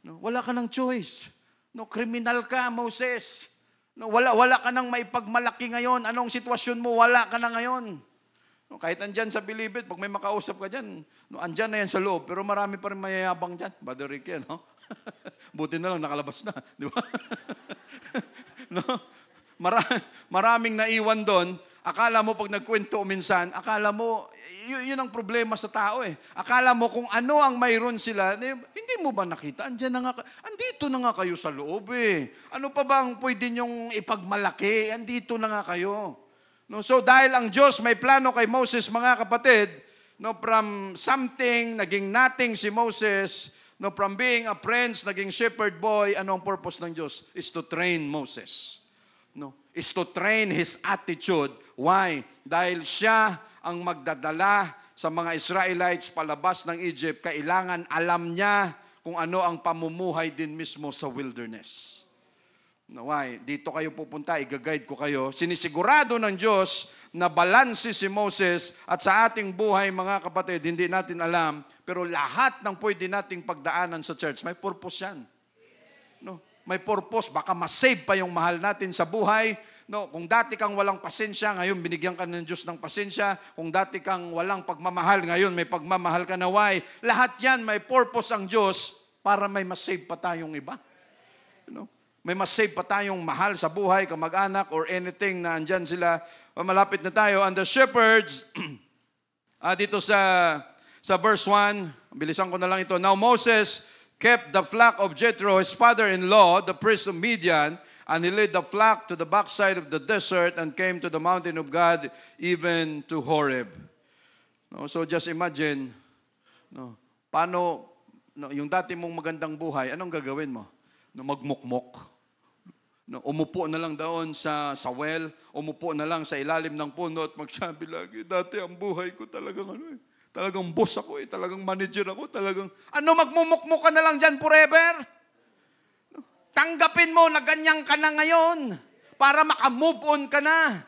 Wala ka ng choice. Kriminal ka, Moses. Wala ka nang maipagmalaki ngayon. Anong sitwasyon mo? Wala ka na ngayon. Kahit andyan sa Bilibid, pag may makausap ka dyan, andyan na yan sa loob, pero marami pa rin mayayabang dyan. Brother Ricky, buti na lang, nakalabas na. Di ba? Maraming naiwan doon. Akala mo pag nagkwento minsan, akala mo, yun ang problema sa tao eh. Akala mo kung ano ang mayroon sila, hindi mo ba nakita? Andito na nga kayo sa loob eh. Ano pa ba ang pwede nyong ipagmalaki? Andito na nga kayo. So dahil ang Diyos may plano kay Moses, mga kapatid, from something, naging nothing si Moses, from being a prince, naging shepherd boy, anong purpose ng Diyos? Is to train Moses. Is to train his attitude. Why? Dahil siya ang magdadala sa mga Israelites palabas ng Egypt, kailangan alam niya kung ano ang pamumuhay din mismo sa wilderness. Why? Dito kayo pupunta, i-guide ko kayo. Sinisigurado ng Diyos na balanse si Moses at sa ating buhay, mga kapatid, hindi natin alam, pero lahat ng pwede nating pagdaanan sa church, may purpose yan. May purpose, baka masave pa yung mahal natin sa buhay. Kung dati kang walang pasensya, ngayon binigyan ka ng Diyos ng pasensya. Kung dati kang walang pagmamahal, ngayon may pagmamahal ka na. Why? Lahat yan, may purpose ang Diyos para may masave pa tayong iba. May masave pa tayong mahal sa buhay, kamag-anak, or anything na andyan sila. Malapit na tayo. And the shepherds, dito sa verse 1, bilisan ko na lang ito. Now Moses kept the flock of Jethro, his father-in-law, the priest of Midian, and he led the flock to the backside of the desert and came to the mountain of God, even to Horeb. So just imagine, paano, yung dati mong magandang buhay, anong gagawin mo? Magmukmok. Umupo na lang doon sa well, umupo na lang sa ilalim ng puno at magsabi lagi, dati ang buhay ko talagang boss ako eh, talagang manager ako, magmumukmuk ka na lang dyan forever? Tanggapin mo na ganyan ka na ngayon para makamove on ka na.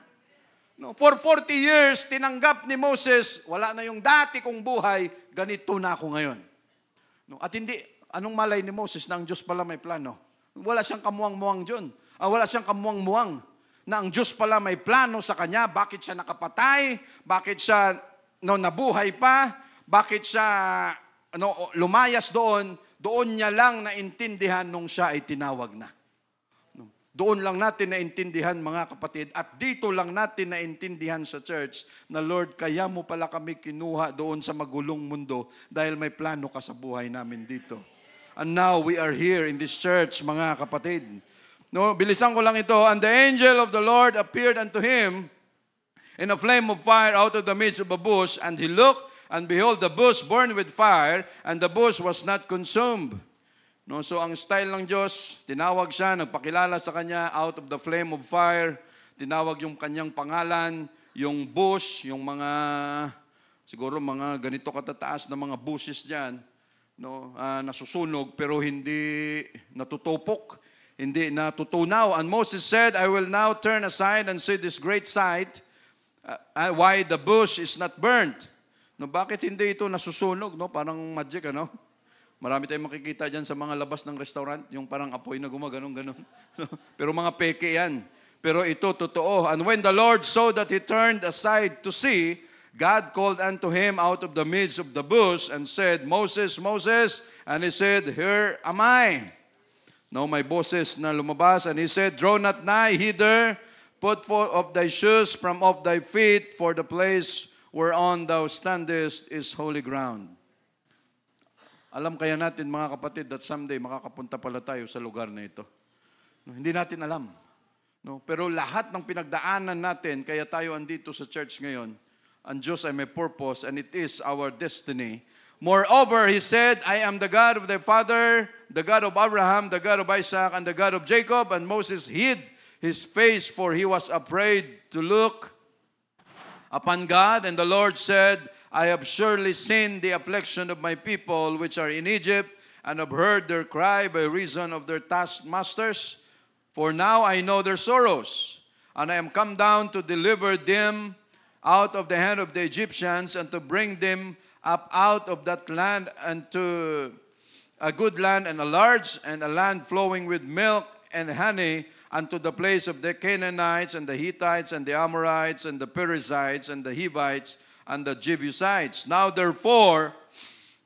For 40 years, tinanggap ni Moses, wala na yung dati kong buhay, ganito na ako ngayon. At hindi, anong malay ni Moses na ang Diyos pala may plano? Wala siyang kamuang-muang dyan. Wala siyang kamuang-muang na ang Diyos pala may plano sa kanya. Bakit siya nakapatay? Bakit siya nabuhay pa? Bakit siya lumayas doon? Doon niya lang naintindihan nung siya ay tinawag na. Doon lang natin naintindihan, mga kapatid, at dito lang natin naintindihan sa church na Lord, kaya mo pala kami kinuha doon sa magulong mundo dahil may plano ka sa buhay namin dito. And now we are here in this church, mga kapatid. No, bilisan ko lang ito. And the angel of the Lord appeared unto him in a flame of fire out of the midst of a bush, and he looked, and behold, the bush burned with fire, and the bush was not consumed. No, so ang style ng Diyos, tinawag siya, nagpakilala sa kanya out of the flame of fire, tinawag yung kanyang pangalan, yung bush, yung mga, siguro mga ganito katataas na mga bushes dyan, no, nasusunog, pero hindi natutupok, hindi natutunaw. And Moses said, I will now turn aside and see this great sight, why the bush is not burnt. No, bakit hindi ito nasusunog? No? Parang magic, ano? Marami tayong makikita dyan sa mga labas ng restaurant, yung parang apoy na gumaganon-ganon. Pero mga peke yan. Pero ito, totoo. And when the Lord saw that he turned aside to see, God called unto him out of the midst of the bush and said, Moses, Moses. And he said, Here am I. No, may boses na lumabas. And he said, Draw not nigh hither, put forth of thy shoes from off thy feet, for the place whereon thou standest is holy ground. Alam kaya natin, mga kapatid, that someday makakapunta pala tayo sa lugar na ito. No, hindi natin alam. No, pero lahat ng pinagdaanan natin, kaya tayo andito sa church ngayon, ang Diyos ay may purpose, and it is our destiny. Moreover, he said, I am the God of thy father, the God of Abraham, the God of Isaac, and the God of Jacob. And Moses hid his face, for he was afraid to look upon God. And the Lord said, I have surely seen the affliction of my people which are in Egypt, and have heard their cry by reason of their taskmasters. For now I know their sorrows, and I am come down to deliver them out of the hand of the Egyptians, and to bring them up out of that land, and to a good land, and a large, and a land flowing with milk and honey, unto the place of the Canaanites, and the Hittites, and the Amorites, and the Perizzites, and the Hivites, and the Jebusites. Now therefore,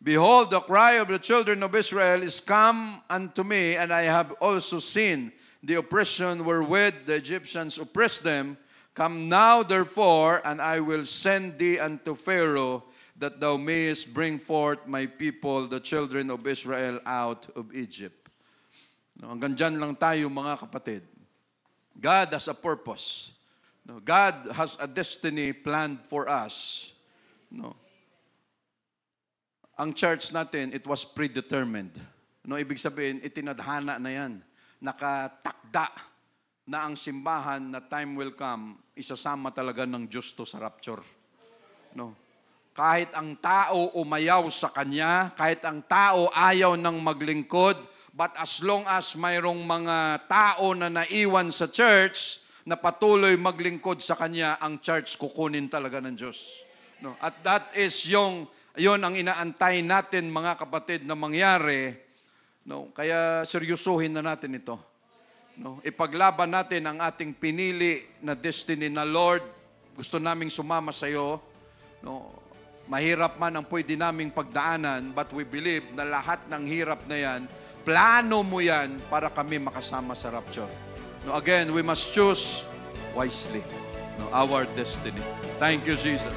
behold, the cry of the children of Israel is come unto me, and I have also seen the oppression wherewith the Egyptians oppressed them. Come now therefore, and I will send thee unto Pharaoh, that thou mayest bring forth my people, the children of Israel, out of Egypt. No, hanggang dyan lang tayo, mga kapatid. God has a purpose. No, God has a destiny planned for us. No. Ang church natin, it was predetermined. No, ibig sabihin, itinadhana na yan. Nakatakda na ang simbahan na time will come, isasama talaga ng Diyos to sa rapture. No. Kahit ang tao umayaw sa Kanya, kahit ang tao ayaw ng maglingkod, but as long as mayroong mga tao na naiwan sa church, na patuloy maglingkod sa Kanya, ang church kukunin talaga ng Diyos. No? At that is yon ang inaantay natin, mga kapatid, na mangyari. No? Kaya seryosuhin na natin ito. No? Ipaglaban natin ang ating pinili na destiny na, Lord, gusto naming sumama sa iyo. No? Mahirap man ang pwede naming pagdaanan, but we believe na lahat ng hirap na yan, plano mo yan para kami makasama sa rapture. No, again, we must choose wisely, no, our destiny. Thank you, Jesus.